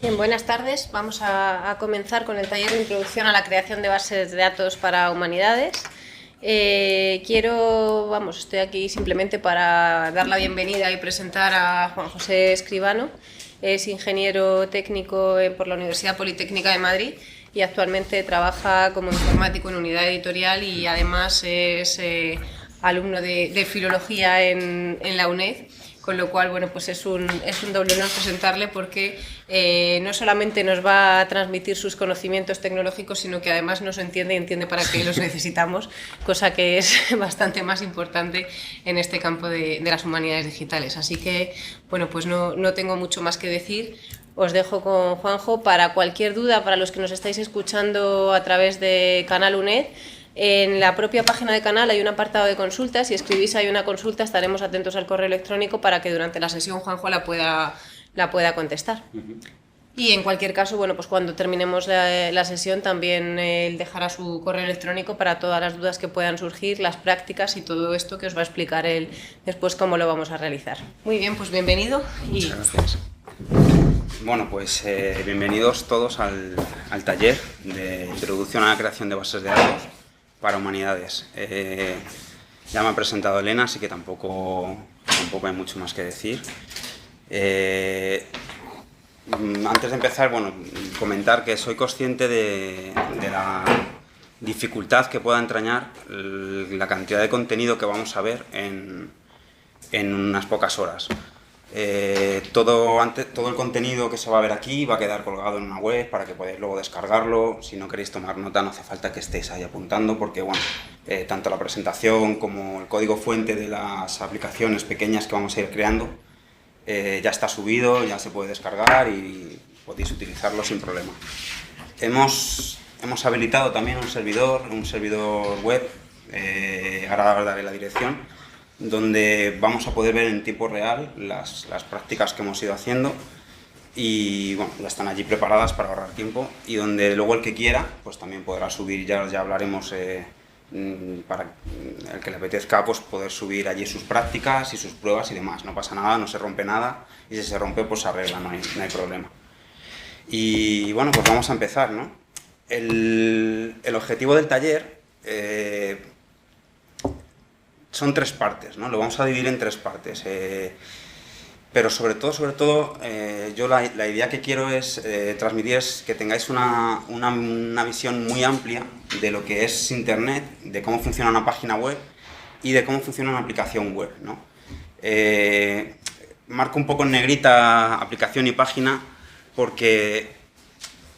Bien, buenas tardes. Vamos a comenzar con el taller de introducción a la creación de bases de datos para humanidades. Estoy aquí simplemente para dar la bienvenida y presentar a Juan José Escribano. Es ingeniero técnico por la Universidad Politécnica de Madrid y actualmente trabaja como informático en unidad editorial y además es alumno de filología en la UNED. Con lo cual, bueno, pues es un doble honor presentarle porque no solamente nos va a transmitir sus conocimientos tecnológicos, sino que además nos entiende y entiende para qué los necesitamos, cosa que es bastante más importante en este campo de las humanidades digitales. Así que, bueno, pues no tengo mucho más que decir. Os dejo con Juanjo. Para cualquier duda, para los que nos estáis escuchando a través de Canal UNED, en la propia página de Canal hay un apartado de consultas. Si escribís ahí una consulta, estaremos atentos al correo electrónico para que durante la sesión Juanjo la pueda contestar. Y en cualquier caso, bueno, pues cuando terminemos la sesión también él dejará su correo electrónico para todas las dudas que puedan surgir, las prácticas y todo esto que os va a explicar él después cómo lo vamos a realizar. Muy bien, pues bienvenido. Muchas gracias. Bueno, pues bienvenidos todos al taller de introducción a la creación de bases de datos para humanidades. Ya me ha presentado Elena, así que tampoco hay mucho más que decir. Antes de empezar, bueno, comentar que soy consciente de la dificultad que pueda entrañar la cantidad de contenido que vamos a ver en unas pocas horas. Todo el contenido que se va a ver aquí va a quedar colgado en una web para que podáis luego descargarlo. Si no queréis tomar nota, no hace falta que estéis ahí apuntando, porque bueno, tanto la presentación como el código fuente de las aplicaciones pequeñas que vamos a ir creando ya está subido, ya se puede descargar y podéis utilizarlo sin problema. Hemos habilitado también un servidor web, ahora daré la dirección, donde vamos a poder ver en tiempo real las prácticas que hemos ido haciendo y bueno, ya están allí preparadas para ahorrar tiempo, y donde luego el que quiera pues también podrá subir, ya hablaremos para el que le apetezca pues poder subir allí sus prácticas y sus pruebas y demás. No pasa nada, no se rompe nada, y si se rompe pues se arregla, no hay problema. Y bueno, pues vamos a empezar, ¿no? El objetivo del taller son tres partes, ¿no? Lo vamos a dividir en tres partes, pero sobre todo, yo la idea que quiero es transmitir es que tengáis una visión muy amplia de lo que es Internet, de cómo funciona una página web y de cómo funciona una aplicación web, ¿no? Marco un poco en negrita aplicación y página porque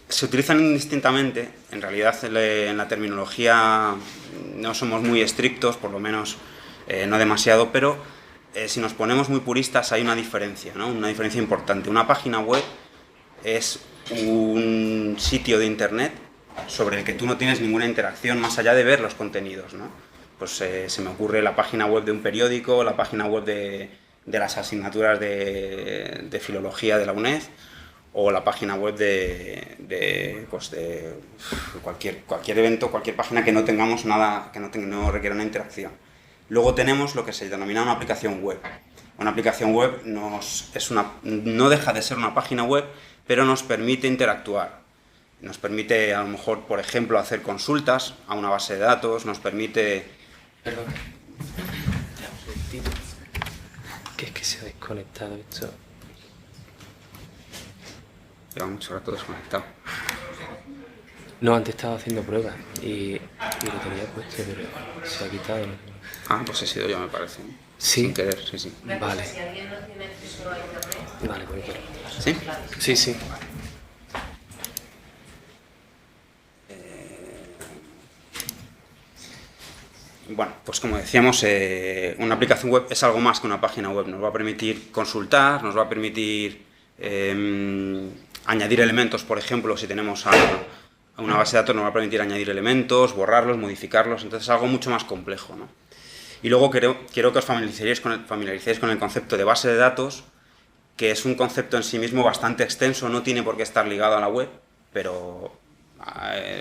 se utilizan indistintamente. En realidad en la terminología no somos muy estrictos, por lo menos no demasiado, pero si nos ponemos muy puristas hay una diferencia, ¿no? Una diferencia importante. Una página web es un sitio de Internet sobre el que tú no tienes ninguna interacción más allá de ver los contenidos, ¿no? Pues se me ocurre la página web de un periódico, la página web de las asignaturas de filología de la UNED, o la página web de cualquier evento, cualquier página que no tengamos nada, que no requiera una interacción. Luego tenemos lo que se denomina una aplicación web. Una aplicación web no deja de ser una página web, pero nos permite interactuar. Nos permite, a lo mejor, por ejemplo, hacer consultas a una base de datos, nos permite... Perdón. Que es que se ha desconectado esto. Lleva mucho rato desconectado. No, antes estaba haciendo pruebas y lo tenía puesto, pero se ha quitado. Ah, pues he sido yo, me parece. Sí. Sin querer, sí. Vale. Si alguien no tiene acceso a Internet... Vale, pues quiero. ¿Sí? Sí. Bueno, pues como decíamos, una aplicación web es algo más que una página web. Nos va a permitir consultar, nos va a permitir añadir elementos, por ejemplo, si tenemos a una base de datos nos va a permitir añadir elementos, borrarlos, modificarlos, entonces es algo mucho más complejo, ¿no? Y luego quiero que os familiaricéis con el concepto de base de datos, que es un concepto en sí mismo bastante extenso, no tiene por qué estar ligado a la web, pero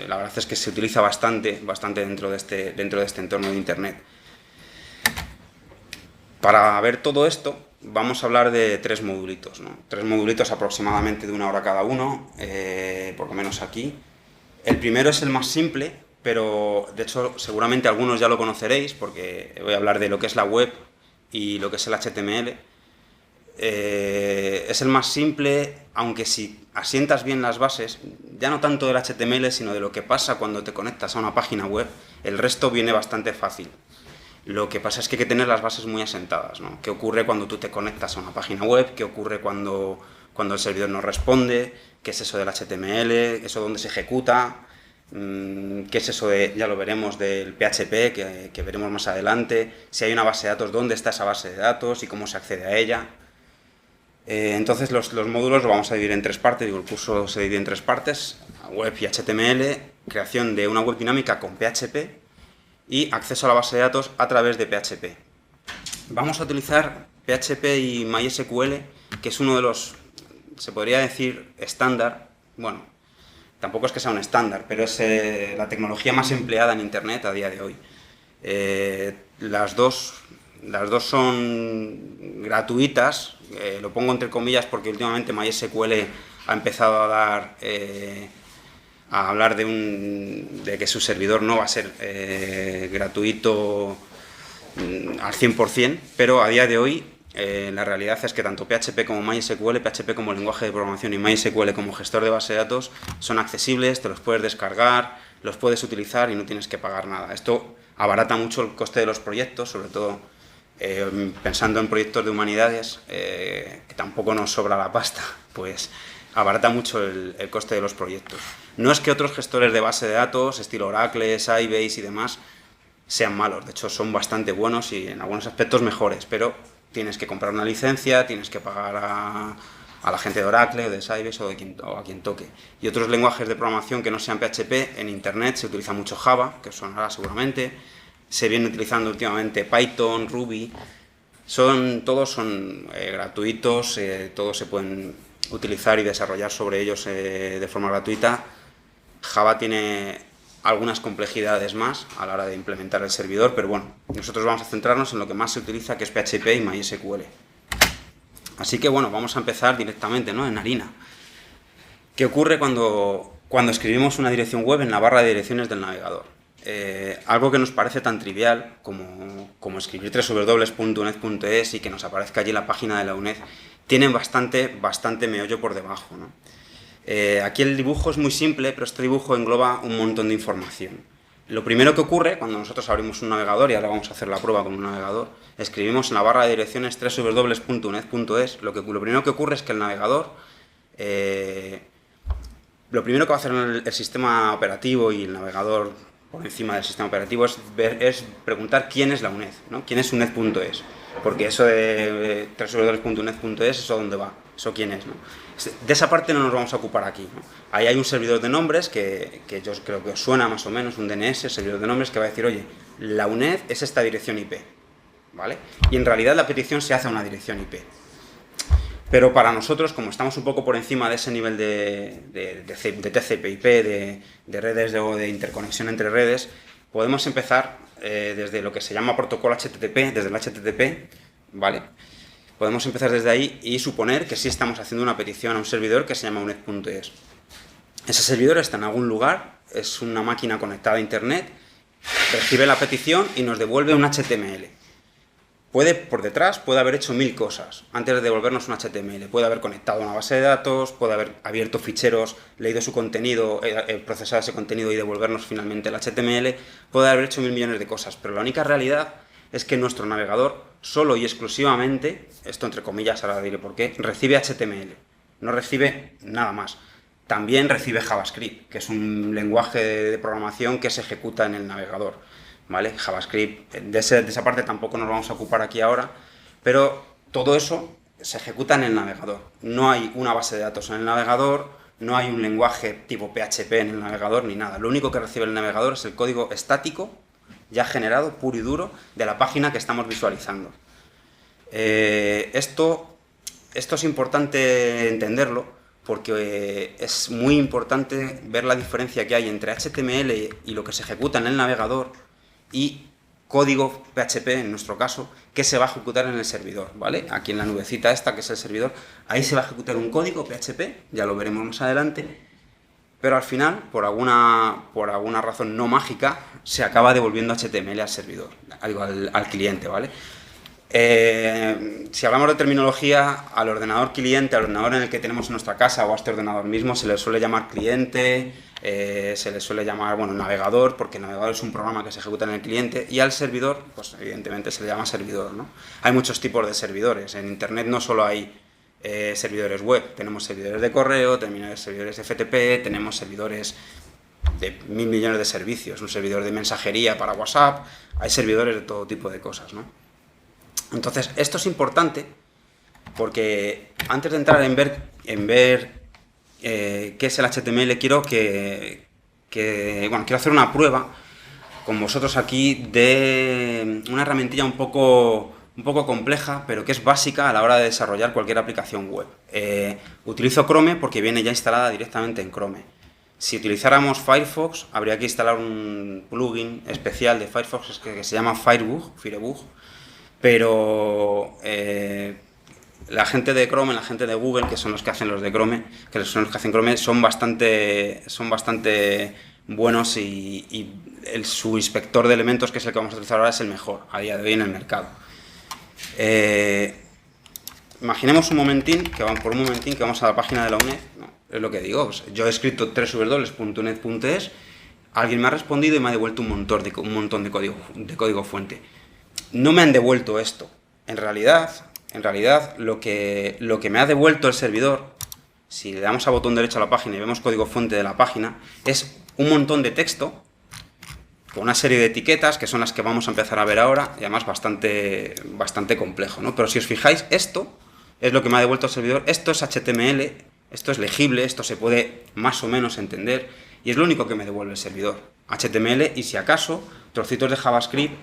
la verdad es que se utiliza bastante dentro de este entorno de Internet. Para ver todo esto, vamos a hablar de 3 modulitos, ¿no? 3 modulitos aproximadamente de 1 hora cada uno, por lo menos aquí. El primero es el más simple, pero de hecho seguramente algunos ya lo conoceréis, porque voy a hablar de lo que es la web y lo que es el HTML. Es el más simple, aunque si asientas bien las bases, ya no tanto del HTML, sino de lo que pasa cuando te conectas a una página web, el resto viene bastante fácil. Lo que pasa es que hay que tener las bases muy asentadas, ¿no? ¿Qué ocurre cuando tú te conectas a una página web? ¿Qué ocurre cuando el servidor no responde? ¿Qué es eso del HTML? ¿Eso dónde se ejecuta? ¿Qué es eso de, ya lo veremos, del PHP, que veremos más adelante? Si hay una base de datos, ¿dónde está esa base de datos y cómo se accede a ella? Entonces los módulos lo vamos a dividir en 3 partes, digo, el curso se divide en 3 partes, web y HTML, creación de una web dinámica con PHP y acceso a la base de datos a través de PHP. Vamos a utilizar PHP y MySQL, que es uno de los, se podría decir, estándar, bueno, tampoco es que sea un estándar, pero es la tecnología más empleada en Internet a día de hoy. Las dos son gratuitas, lo pongo entre comillas porque últimamente MySQL ha empezado a hablar de que su servidor no va a ser gratuito al 100%, pero a día de hoy la realidad es que tanto PHP como MySQL, PHP como lenguaje de programación y MySQL como gestor de base de datos son accesibles, te los puedes descargar, los puedes utilizar y no tienes que pagar nada. Esto abarata mucho el coste de los proyectos, sobre todo pensando en proyectos de humanidades, que tampoco nos sobra la pasta, pues abarata mucho el coste de los proyectos. No es que otros gestores de base de datos, estilo Oracle, Sybase y demás, sean malos, de hecho son bastante buenos y en algunos aspectos mejores, pero tienes que comprar una licencia, tienes que pagar a la gente de Oracle o de Sybase o a quien toque. Y otros lenguajes de programación que no sean PHP, en Internet se utiliza mucho Java, que os sonará seguramente, se viene utilizando últimamente Python, Ruby, todos son gratuitos, todos se pueden utilizar y desarrollar sobre ellos de forma gratuita. Java tiene algunas complejidades más a la hora de implementar el servidor, pero bueno, nosotros vamos a centrarnos en lo que más se utiliza, que es PHP y MySQL. Así que bueno, vamos a empezar directamente, ¿no?, en harina. ¿Qué ocurre cuando escribimos una dirección web en la barra de direcciones del navegador? Algo que nos parece tan trivial como escribir www.uned.es y que nos aparezca allí la página de la UNED, tiene bastante meollo por debajo, ¿no? Aquí el dibujo es muy simple, pero este dibujo engloba un montón de información. Lo primero que ocurre cuando nosotros abrimos un navegador, y ahora vamos a hacer la prueba con un navegador, escribimos en la barra de direcciones www.uned.es, lo primero que ocurre es que el navegador, lo primero que va a hacer el sistema operativo y el navegador por encima del sistema operativo es preguntar quién es la UNED, ¿no? ¿Quién es uned.es? Porque eso de www.uned.es, ¿eso dónde va? ¿Eso quién es, no? De esa parte no nos vamos a ocupar aquí, ¿no? Ahí hay un servidor de nombres que yo creo que os suena más o menos, un DNS, servidor de nombres, que va a decir, oye, la UNED es esta dirección IP, ¿vale? Y en realidad la petición se hace a una dirección IP. Pero para nosotros, como estamos un poco por encima de ese nivel de TCP/IP, de redes o de interconexión entre redes, podemos empezar desde lo que se llama protocolo HTTP, desde el HTTP, ¿vale? Podemos empezar desde ahí y suponer que sí estamos haciendo una petición a un servidor que se llama uned.es. Ese servidor está en algún lugar, es una máquina conectada a Internet, recibe la petición y nos devuelve un HTML. Por detrás puede haber hecho 1000 cosas antes de devolvernos un HTML. Puede haber conectado a una base de datos, puede haber abierto ficheros, leído su contenido, procesado ese contenido y devolvernos finalmente el HTML. Puede haber hecho 1000 millones de cosas, pero la única realidad es que nuestro navegador, solo y exclusivamente, esto entre comillas, ahora diré por qué, recibe HTML, no recibe nada más. También recibe JavaScript, que es un lenguaje de programación que se ejecuta en el navegador, ¿vale? JavaScript, de esa parte tampoco nos vamos a ocupar aquí ahora, pero todo eso se ejecuta en el navegador. No hay una base de datos en el navegador, no hay un lenguaje tipo PHP en el navegador ni nada. Lo único que recibe el navegador es el código estático ya generado, puro y duro, de la página que estamos visualizando. Esto es importante entenderlo porque es muy importante ver la diferencia que hay entre HTML y lo que se ejecuta en el navegador y código PHP, en nuestro caso, que se va a ejecutar en el servidor, ¿vale? Aquí en la nubecita esta, que es el servidor, ahí se va a ejecutar un código PHP, ya lo veremos más adelante, pero al final, por alguna razón no mágica, se acaba devolviendo HTML al servidor, al cliente, ¿vale? Si hablamos de terminología, al ordenador cliente, al ordenador en el que tenemos en nuestra casa o a este ordenador mismo, se le suele llamar cliente, se le suele llamar, bueno, navegador, porque el navegador es un programa que se ejecuta en el cliente, y al servidor, pues evidentemente se le llama servidor, ¿no? Hay muchos tipos de servidores. En Internet no solo hay servidores web, tenemos servidores de correo, tenemos servidores de FTP, tenemos servidores de 1000 millones de servicios, un servidor de mensajería para WhatsApp, hay servidores de todo tipo de cosas, ¿no? Entonces, esto es importante porque antes de entrar en ver qué es el HTML, quiero hacer una prueba con vosotros aquí de una herramientilla un poco compleja, pero que es básica a la hora de desarrollar cualquier aplicación web. Utilizo Chrome porque viene ya instalada directamente en Chrome. Si utilizáramos Firefox, habría que instalar un plugin especial de Firefox que se llama Firebug, pero la gente de Chrome, la gente de Google, que son los que hacen los de Chrome, son bastante buenos y su inspector de elementos, que es el que vamos a utilizar ahora, es el mejor a día de hoy en el mercado. Imaginemos un momentín que vamos a la página de la UNED, ¿no? Es lo que digo, pues yo he escrito www.uned.es, alguien me ha respondido y me ha devuelto un montón de código fuente. No me han devuelto esto. En realidad lo que me ha devuelto el servidor, si le damos a botón derecho a la página y vemos código fuente de la página, es un montón de texto con una serie de etiquetas que son las que vamos a empezar a ver ahora, y además bastante complejo, ¿no? Pero si os fijáis, esto es lo que me ha devuelto el servidor. Esto es HTML, esto es legible, esto se puede más o menos entender, y es lo único que me devuelve el servidor. HTML y, si acaso, trocitos de JavaScript,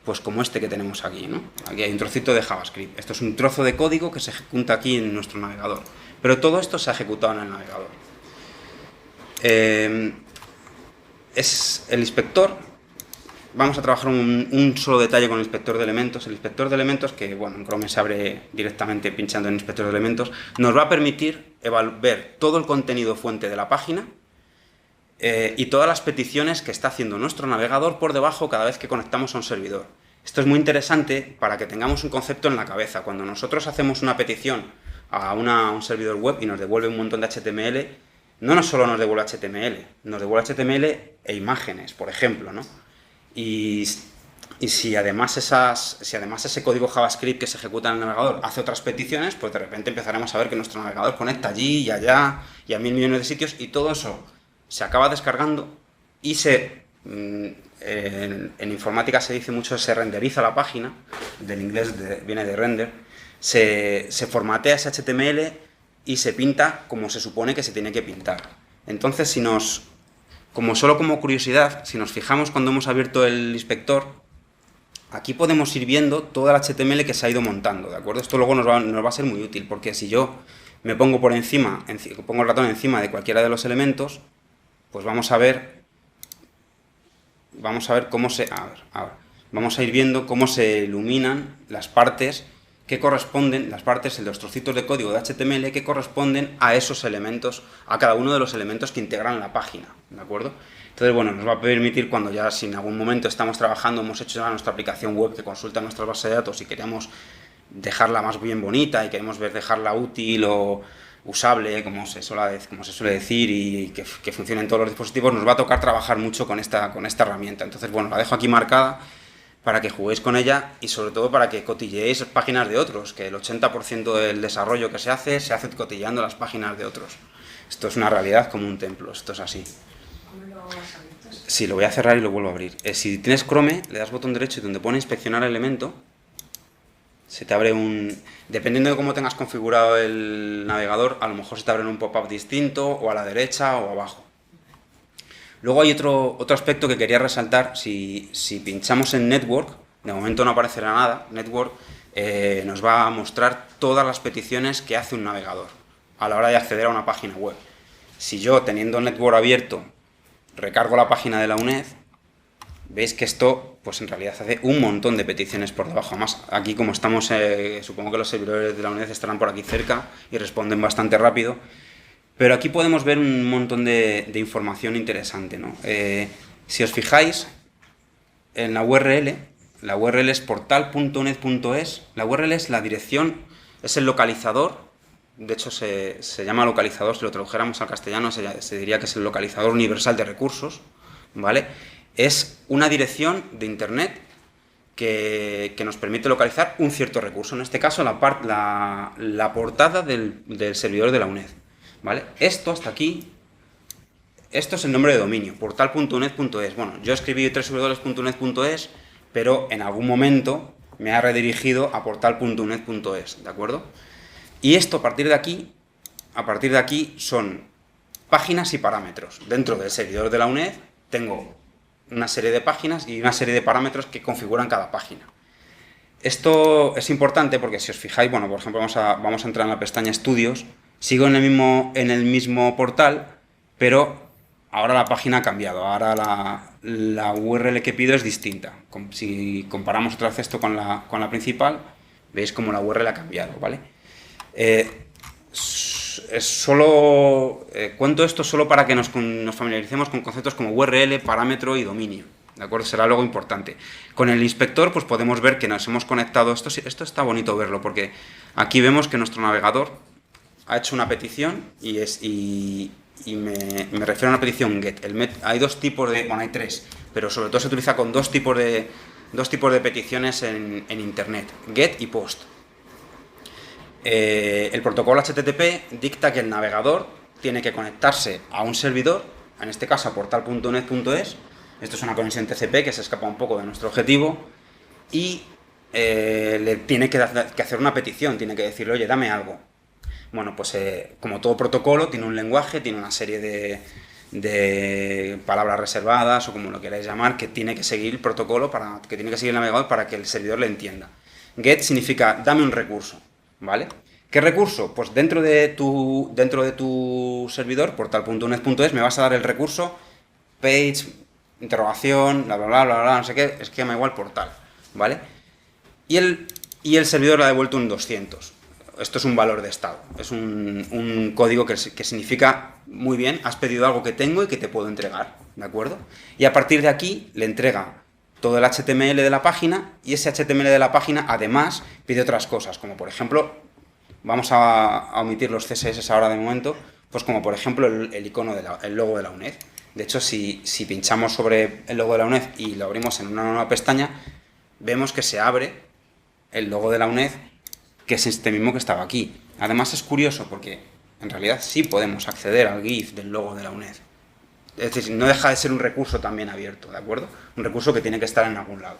pues como este que tenemos aquí, ¿no? Aquí hay un trocito de JavaScript. Esto es un trozo de código que se ejecuta aquí en nuestro navegador. Pero todo esto se ha ejecutado en el navegador. Es el inspector. Vamos a trabajar un solo detalle con el inspector de elementos. El inspector de elementos, que bueno, en Chrome se abre directamente pinchando en inspector de elementos, nos va a permitir ver todo el contenido fuente de la página y todas las peticiones que está haciendo nuestro navegador por debajo cada vez que conectamos a un servidor. Esto es muy interesante para que tengamos un concepto en la cabeza. Cuando nosotros hacemos una petición a un servidor web y nos devuelve un montón de HTML, no solo nos devuelve HTML, nos devuelve HTML e imágenes, por ejemplo, ¿no? Y si además ese código JavaScript que se ejecuta en el navegador hace otras peticiones, pues de repente empezaremos a ver que nuestro navegador conecta allí y allá y a 1000 millones de sitios, y todo eso se acaba descargando y en informática se dice mucho, se renderiza la página, del inglés viene de render, se formatea ese HTML y se pinta como se supone que se tiene que pintar. Entonces, solo como curiosidad, si nos fijamos cuando hemos abierto el inspector, aquí podemos ir viendo todo el HTML que se ha ido montando, ¿de acuerdo? Esto luego nos va a ser muy útil, porque si yo me pongo pongo el ratón encima de cualquiera de los elementos, pues vamos a ver cómo vamos a ir viendo cómo se iluminan las partes que corresponden, los trocitos de código de HTML que corresponden a esos elementos, a cada uno de los elementos que integran la página, ¿de acuerdo? Entonces, bueno, nos va a permitir, cuando ya, si en algún momento estamos trabajando, hemos hecho ya nuestra aplicación web que consulta nuestra base de datos y queremos dejarla más bien bonita y queremos dejarla útil o usable, como se suele decir, y que funcione en todos los dispositivos, nos va a tocar trabajar mucho con esta herramienta. Entonces, bueno, la dejo aquí marcada para que juguéis con ella y sobre todo para que cotilleéis páginas de otros, que el 80% del desarrollo que se hace cotilleando las páginas de otros. Esto es una realidad como un templo, esto es así. ¿Cómo lo has abierto? Sí, lo voy a cerrar y lo vuelvo a abrir. Si tienes Chrome, le das botón derecho y donde pone inspeccionar elemento, se te abre dependiendo de cómo tengas configurado el navegador, a lo mejor se te abre un pop-up distinto, o a la derecha o abajo. Luego hay otro aspecto que quería resaltar. Si pinchamos en Network, de momento no aparecerá nada. Network nos va a mostrar todas las peticiones que hace un navegador a la hora de acceder a una página web. Si yo, teniendo Network abierto, recargo la página de la UNED, Veis que esto, pues en realidad hace un montón de peticiones por debajo. Además, aquí como estamos, supongo que los servidores de la UNED estarán por aquí cerca y responden bastante rápido. Pero aquí podemos ver un montón de información interesante, ¿no? Si os fijáis en la URL es portal.uned.es. La URL es la dirección, es el localizador. De hecho, se llama localizador. Si lo tradujéramos al castellano, se diría que es el localizador universal de recursos, ¿vale? Es una dirección de Internet que nos permite localizar un cierto recurso. En este caso, la portada del servidor de la UNED, ¿vale? Esto hasta aquí, esto es el nombre de dominio, portal.uned.es. Bueno, yo escribí www.uned.es, pero en algún momento me ha redirigido a portal.uned.es, ¿de acuerdo? Y esto a partir de aquí son páginas y parámetros. Dentro del servidor de la UNED tengo una serie de páginas y una serie de parámetros que configuran cada página. Esto es importante porque si os fijáis, bueno, por ejemplo, vamos a entrar en la pestaña Estudios, sigo en el mismo portal, pero ahora la página ha cambiado, ahora la URL que pido es distinta. Si comparamos otra vez esto con la principal, veis como la URL ha cambiado, ¿vale? Cuento esto solo para que nos familiaricemos con conceptos como URL, parámetro y dominio, ¿de acuerdo? Será luego importante. Con el inspector pues podemos ver que nos hemos conectado, esto está bonito verlo porque aquí vemos que nuestro navegador ha hecho una petición y me refiero a una petición GET. Hay dos tipos bueno, hay tres, pero sobre todo se utiliza con dos tipos de peticiones en Internet, GET y POST. El protocolo HTTP dicta que el navegador tiene que conectarse a un servidor, en este caso a portal.uned.es. Esto es una conexión TCP que se escapa un poco de nuestro objetivo y le tiene que hacer una petición, tiene que decirle, oye, dame algo. Bueno, pues como todo protocolo tiene un lenguaje, tiene una serie de palabras reservadas o como lo queráis llamar, que tiene que seguir el protocolo, que tiene que seguir el navegador para que el servidor le entienda. GET significa dame un recurso, ¿vale? ¿Qué recurso? Pues dentro de tu servidor, portal.uned.es, me vas a dar el recurso page, interrogación, bla, bla, bla, bla, bla, no sé qué, es que llama igual portal, ¿vale? Y el servidor le ha devuelto un 200. Esto es un valor de estado, es un código que significa, muy bien, has pedido algo que tengo y que te puedo entregar, ¿de acuerdo? Y a partir de aquí le entrega todo el HTML de la página y ese HTML de la página además pide otras cosas, como por ejemplo, vamos a omitir los CSS ahora de momento, pues como por ejemplo el icono, el logo de la UNED. De hecho, si pinchamos sobre el logo de la UNED y lo abrimos en una nueva pestaña, vemos que se abre el logo de la UNED, que es este mismo que estaba aquí. Además es curioso porque en realidad sí podemos acceder al GIF del logo de la UNED. Es decir, no deja de ser un recurso también abierto, ¿de acuerdo? Un recurso que tiene que estar en algún lado.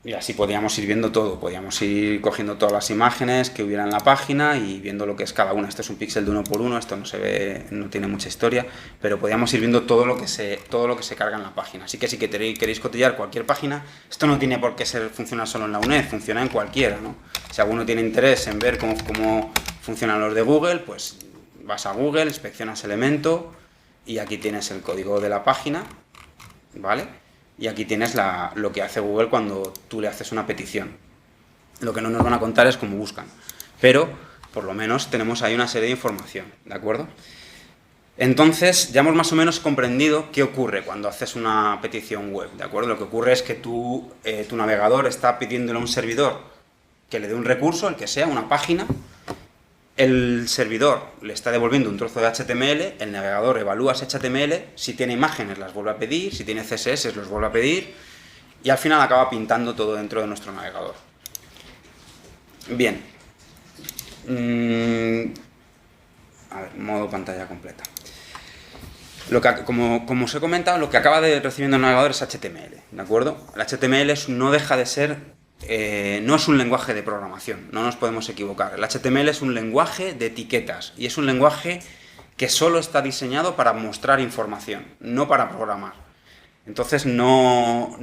Y así podíamos ir viendo todo, podíamos ir cogiendo todas las imágenes que hubiera en la página y viendo lo que es cada una. Esto es un píxel de 1x1, esto no se ve, no tiene mucha historia, pero podíamos ir viendo todo lo que se carga en la página. Así que si queréis cotillar cualquier página, esto no tiene por qué funcionar solo en la UNED, funciona en cualquiera, ¿no? Si alguno tiene interés en ver cómo funcionan los de Google, pues vas a Google, inspeccionas elemento y aquí tienes el código de la página, ¿vale? Y aquí tienes lo que hace Google cuando tú le haces una petición. Lo que no nos van a contar es cómo buscan. Pero, por lo menos, tenemos ahí una serie de información, ¿de acuerdo? Entonces, ya hemos más o menos comprendido qué ocurre cuando haces una petición web, ¿de acuerdo? Lo que ocurre es que tu navegador está pidiéndole a un servidor que le dé un recurso, el que sea, una página. El servidor le está devolviendo un trozo de HTML, el navegador evalúa ese HTML, si tiene imágenes las vuelve a pedir, si tiene CSS los vuelve a pedir y al final acaba pintando todo dentro de nuestro navegador. Bien. A ver, modo pantalla completa. Como os he comentado, lo que acaba recibiendo el navegador es HTML, ¿de acuerdo? El HTML no deja de ser... no es un lenguaje de programación, no nos podemos equivocar. El HTML es un lenguaje de etiquetas y es un lenguaje que solo está diseñado para mostrar información, no para programar. Entonces no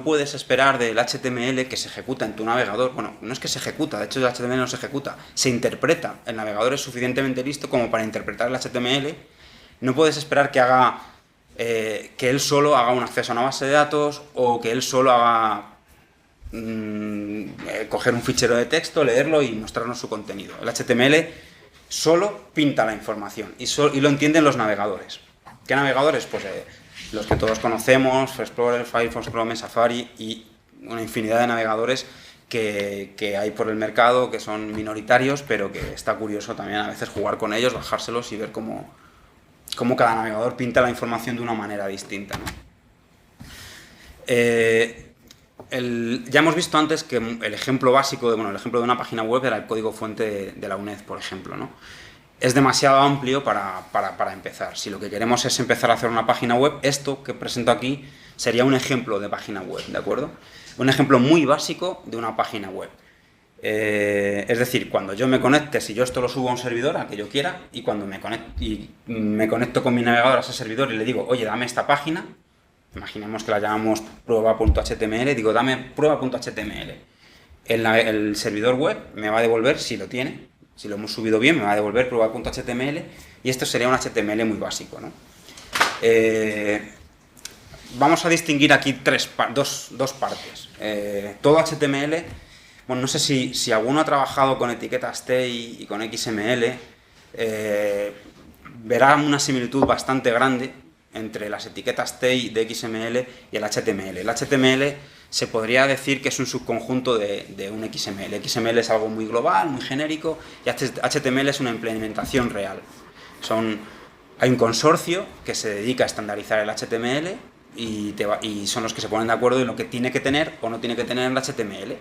puedes esperar del HTML que se ejecuta en tu navegador. Bueno, no es que se ejecuta, de hecho el HTML no se ejecuta, se interpreta. El navegador es suficientemente listo como para interpretar el HTML. No puedes esperar que haga que él solo haga un acceso a una base de datos o que él solo haga coger un fichero de texto, leerlo y mostrarnos su contenido. El HTML solo pinta la información y lo entienden los navegadores. ¿Qué navegadores? Pues los que todos conocemos, Explorer, Firefox, Chrome, Safari y una infinidad de navegadores que hay por el mercado, que son minoritarios, pero que está curioso también a veces jugar con ellos, bajárselos y ver cómo cada navegador pinta la información de una manera distinta, ¿no? Ya hemos visto antes que el ejemplo básico, el ejemplo de una página web era el código fuente de la UNED, por ejemplo, ¿no? Es demasiado amplio para empezar. Si lo que queremos es empezar a hacer una página web, esto que presento aquí sería un ejemplo de página web, ¿de acuerdo? Un ejemplo muy básico de una página web. Es decir, cuando yo me conecte, si yo esto lo subo a un servidor, al que yo quiera, y cuando me conecto con mi navegador a ese servidor y le digo, oye, dame esta página, imaginemos que la llamamos prueba.html, digo, dame prueba.html. El servidor web me va a devolver, si lo tiene, si lo hemos subido bien, me va a devolver prueba.html y esto sería un HTML muy básico, ¿no? Vamos a distinguir aquí dos partes. Todo HTML, bueno, no sé si alguno ha trabajado con etiquetas TEI y con XML, verá una similitud bastante grande entre las etiquetas TEI de XML y el HTML. El HTML se podría decir que es un subconjunto de un XML. XML es algo muy global, muy genérico, y HTML es una implementación real. Hay un consorcio que se dedica a estandarizar el HTML y son los que se ponen de acuerdo en lo que tiene que tener o no tiene que tener el HTML.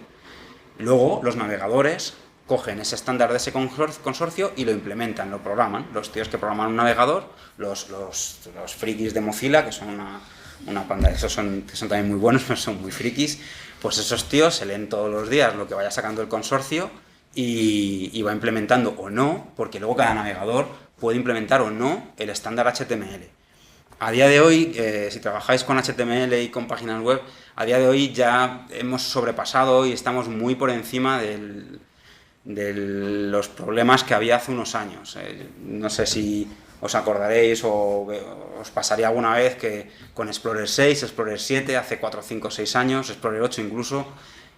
Luego, los navegadores cogen ese estándar de ese consorcio y lo implementan, lo programan. Los tíos que programan un navegador, los frikis de Mozilla, que son una panda, esos que son también muy buenos, pero son muy frikis, pues esos tíos se leen todos los días lo que vaya sacando el consorcio y va implementando o no, porque luego cada navegador puede implementar o no el estándar HTML. A día de hoy, si trabajáis con HTML y con páginas web, a día de hoy ya hemos sobrepasado y estamos muy por encima de los problemas que había hace unos años. No sé si os acordaréis o os pasaría alguna vez que con Explorer 6, Explorer 7, hace 4, 5, 6 años, Explorer 8 incluso,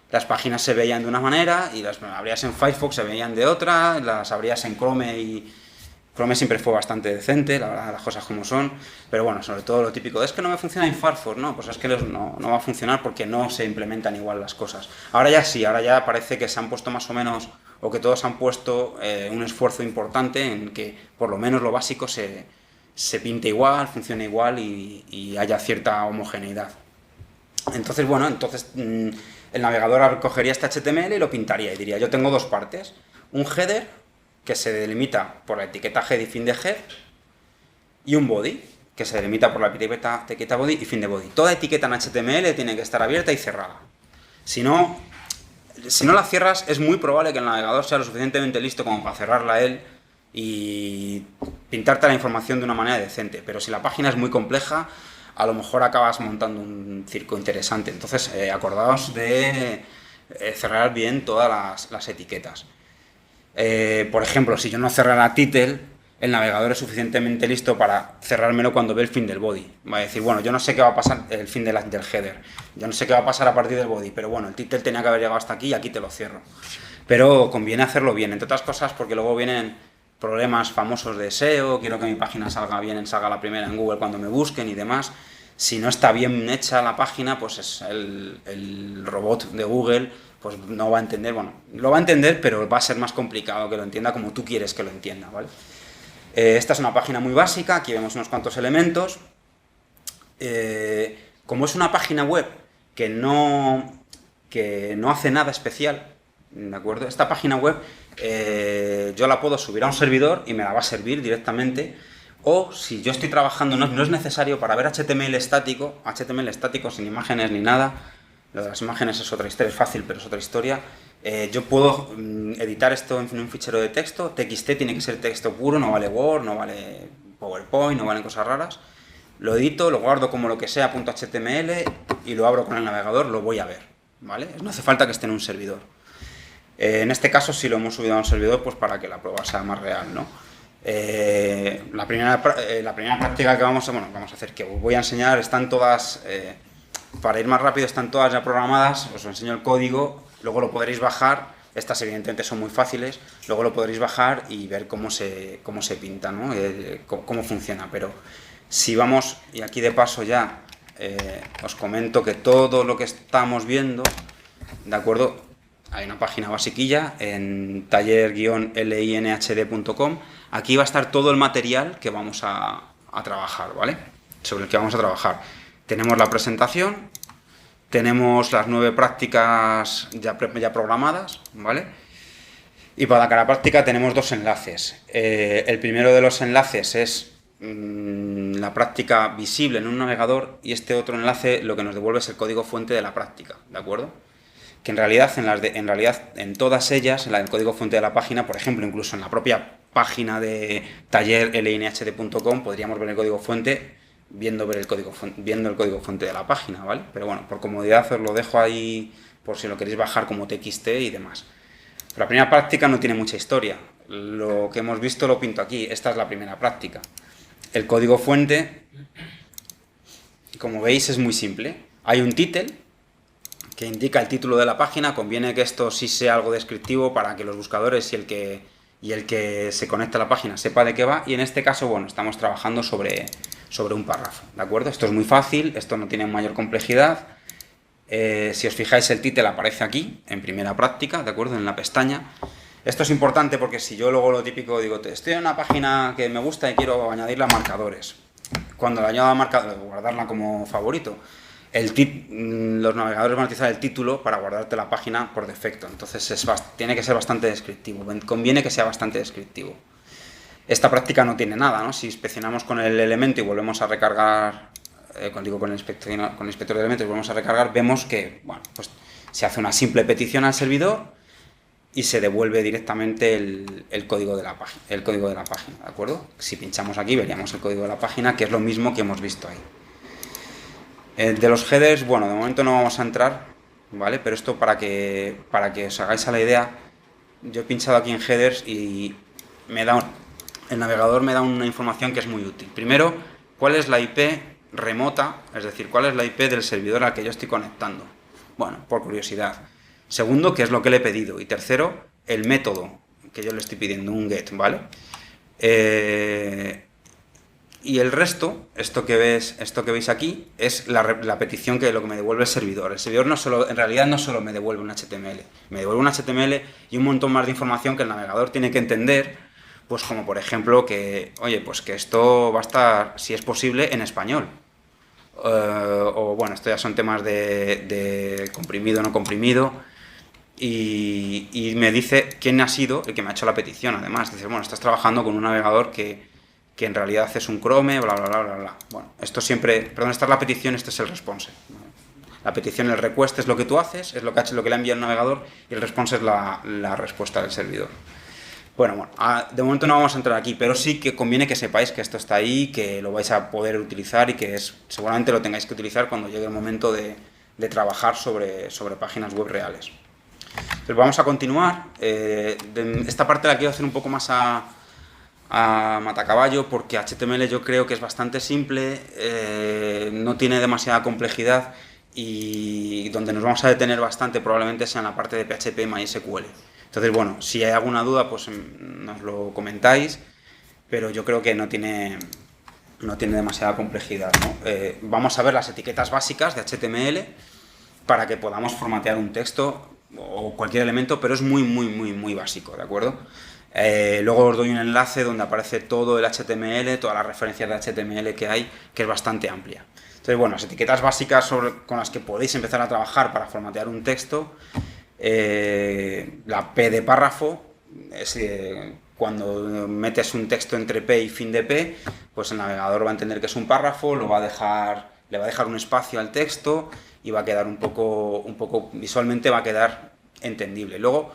las páginas se veían de una manera y las abrías en Firefox se veían de otra, las abrías en Chrome y Chrome siempre fue bastante decente, la verdad, las cosas como son, pero bueno, sobre todo lo típico, es que no me funciona en Firefox, no, pues es que no va a funcionar porque no se implementan igual las cosas. Ahora ya sí, ahora ya parece que se han puesto más o menos, o que todos han puesto un esfuerzo importante en que por lo menos lo básico se pinte igual, funcione igual y haya cierta homogeneidad. Entonces, bueno, el navegador cogería este HTML y lo pintaría y diría, yo tengo dos partes, un header que se delimita por la etiqueta head y fin de head, y un body, que se delimita por la etiqueta body y fin de body. Toda etiqueta en HTML tiene que estar abierta y cerrada. Si no la cierras, es muy probable que el navegador sea lo suficientemente listo como para cerrarla él y pintarte la información de una manera decente. Pero si la página es muy compleja, a lo mejor acabas montando un circo interesante. Entonces, acordaos de cerrar bien todas las etiquetas. Por ejemplo, si yo no cerrara title, el navegador es suficientemente listo para cerrármelo cuando ve el fin del body. Va a decir, bueno, yo no sé qué va a pasar el fin del header, yo no sé qué va a pasar a partir del body, pero bueno, el title tenía que haber llegado hasta aquí y aquí te lo cierro. Pero conviene hacerlo bien, entre otras cosas porque luego vienen problemas famosos de SEO, quiero que mi página salga bien, salga la primera en Google cuando me busquen y demás. Si no está bien hecha la página, pues es el robot de Google pues no va a entender, bueno, lo va a entender, pero va a ser más complicado que lo entienda como tú quieres que lo entienda, ¿vale? Esta es una página muy básica, aquí vemos unos cuantos elementos. Como es una página web que no hace nada especial, ¿de acuerdo? Esta página web yo la puedo subir a un servidor y me la va a servir directamente, o si yo estoy trabajando, no es necesario para ver HTML estático sin imágenes ni nada. Lo de las imágenes es otra historia, es fácil, pero es otra historia. Yo puedo editar esto en un fichero de texto, TXT tiene que ser texto puro, no vale Word, no vale PowerPoint, no valen cosas raras. Lo edito, lo guardo como lo que sea, .html, y lo abro con el navegador, lo voy a ver, ¿vale? No hace falta que esté en un servidor. En este caso, si lo hemos subido a un servidor, pues para que la prueba sea más real, ¿no? La primera práctica que vamos a hacer, que os voy a enseñar, están todas, para ir más rápido, están todas ya programadas, os enseño el código, luego lo podréis bajar, estas evidentemente son muy fáciles, luego lo podréis bajar y ver cómo se pinta, ¿no? Cómo funciona, pero si vamos, y aquí de paso ya os comento que todo lo que estamos viendo, ¿de acuerdo? Hay una página basiquilla en taller-linhd.com. Aquí va a estar todo el material que vamos a trabajar, ¿vale? Sobre el que vamos a trabajar. Tenemos la presentación, tenemos las 9 prácticas ya programadas, ¿vale? Y para cada práctica tenemos 2 enlaces. El primero de los enlaces es la práctica visible en un navegador y este otro enlace lo que nos devuelve es el código fuente de la práctica, ¿de acuerdo? Que en realidad en todas ellas, en el código fuente de la página, por ejemplo, incluso en la propia página de taller-linhd.com podríamos ver el código fuente viendo el código fuente de la página, ¿vale? Pero bueno, por comodidad os lo dejo ahí por si lo queréis bajar como txt y demás. Pero la primera práctica no tiene mucha historia. Lo que hemos visto lo pinto aquí. Esta es la primera práctica. El código fuente, como veis, es muy simple. Hay un title que indica el título de la página. Conviene que esto sí sea algo descriptivo para que los buscadores y el que se conecta a la página sepa de qué va. Y en este caso, bueno, estamos trabajando sobre un párrafo, ¿de acuerdo? Esto es muy fácil, esto no tiene mayor complejidad. Si os fijáis, el título aparece aquí, en primera práctica, ¿de acuerdo? En la pestaña. Esto es importante porque si yo luego lo típico digo, estoy en una página que me gusta y quiero añadirle a marcadores. Cuando le añado a marcadores, guardarla como favorito, los navegadores van a utilizar el título para guardarte la página por defecto. Entonces tiene que ser bastante descriptivo, conviene que sea bastante descriptivo. Esta práctica no tiene nada, ¿no? Si inspeccionamos con el elemento y volvemos a recargar, con el inspector de elementos y volvemos a recargar, vemos que, bueno, pues se hace una simple petición al servidor y se devuelve directamente el código de la página, ¿de acuerdo? Si pinchamos aquí veríamos el código de la página, que es lo mismo que hemos visto ahí. De los headers, bueno, de momento no vamos a entrar, ¿vale? Pero esto para que os hagáis a la idea, yo he pinchado aquí en headers y el navegador me da una información que es muy útil. Primero, ¿cuál es la IP remota? Es decir, ¿cuál es la IP del servidor al que yo estoy conectando? Bueno, por curiosidad. Segundo, ¿qué es lo que le he pedido? Y tercero, el método que yo le estoy pidiendo, un get, ¿vale? Y el resto, esto que veis aquí, es la petición que lo que me devuelve el servidor. El servidor en realidad no solo me devuelve un HTML, me devuelve un HTML y un montón más de información que el navegador tiene que entender, pues como por ejemplo que, oye, pues que esto va a estar, si es posible, en español. O bueno, esto ya son temas de comprimido o no comprimido. Y me dice quién ha sido el que me ha hecho la petición, además. Dice, bueno, estás trabajando con un navegador que en realidad es un Chrome, bla, bla, bla, bla, bla. Bueno, esta es la petición, este es el response. La petición, el request es lo que tú haces, es lo que le ha enviado el navegador, y el response es la respuesta del servidor. Bueno, de momento no vamos a entrar aquí, pero sí que conviene que sepáis que esto está ahí, que lo vais a poder utilizar y que seguramente lo tengáis que utilizar cuando llegue el momento de trabajar sobre páginas web reales. Entonces vamos a continuar. Esta parte la quiero hacer un poco más a matacaballo, porque HTML yo creo que es bastante simple, no tiene demasiada complejidad, y donde nos vamos a detener bastante probablemente sea en la parte de PHP y MySQL. Entonces, bueno, si hay alguna duda, pues nos lo comentáis, pero yo creo que no tiene demasiada complejidad, ¿no? Vamos a ver las etiquetas básicas de HTML para que podamos formatear un texto o cualquier elemento, pero es muy, muy, muy, muy básico, ¿de acuerdo? Luego os doy un enlace donde aparece todo el HTML, todas las referencias de HTML que hay, que es bastante amplia. Entonces, bueno, las etiquetas básicas con las que podéis empezar a trabajar para formatear un texto. La P de párrafo es cuando metes un texto entre P y fin de P, pues el navegador va a entender que es un párrafo, le va a dejar un espacio al texto y va a quedar un poco visualmente va a quedar entendible. Luego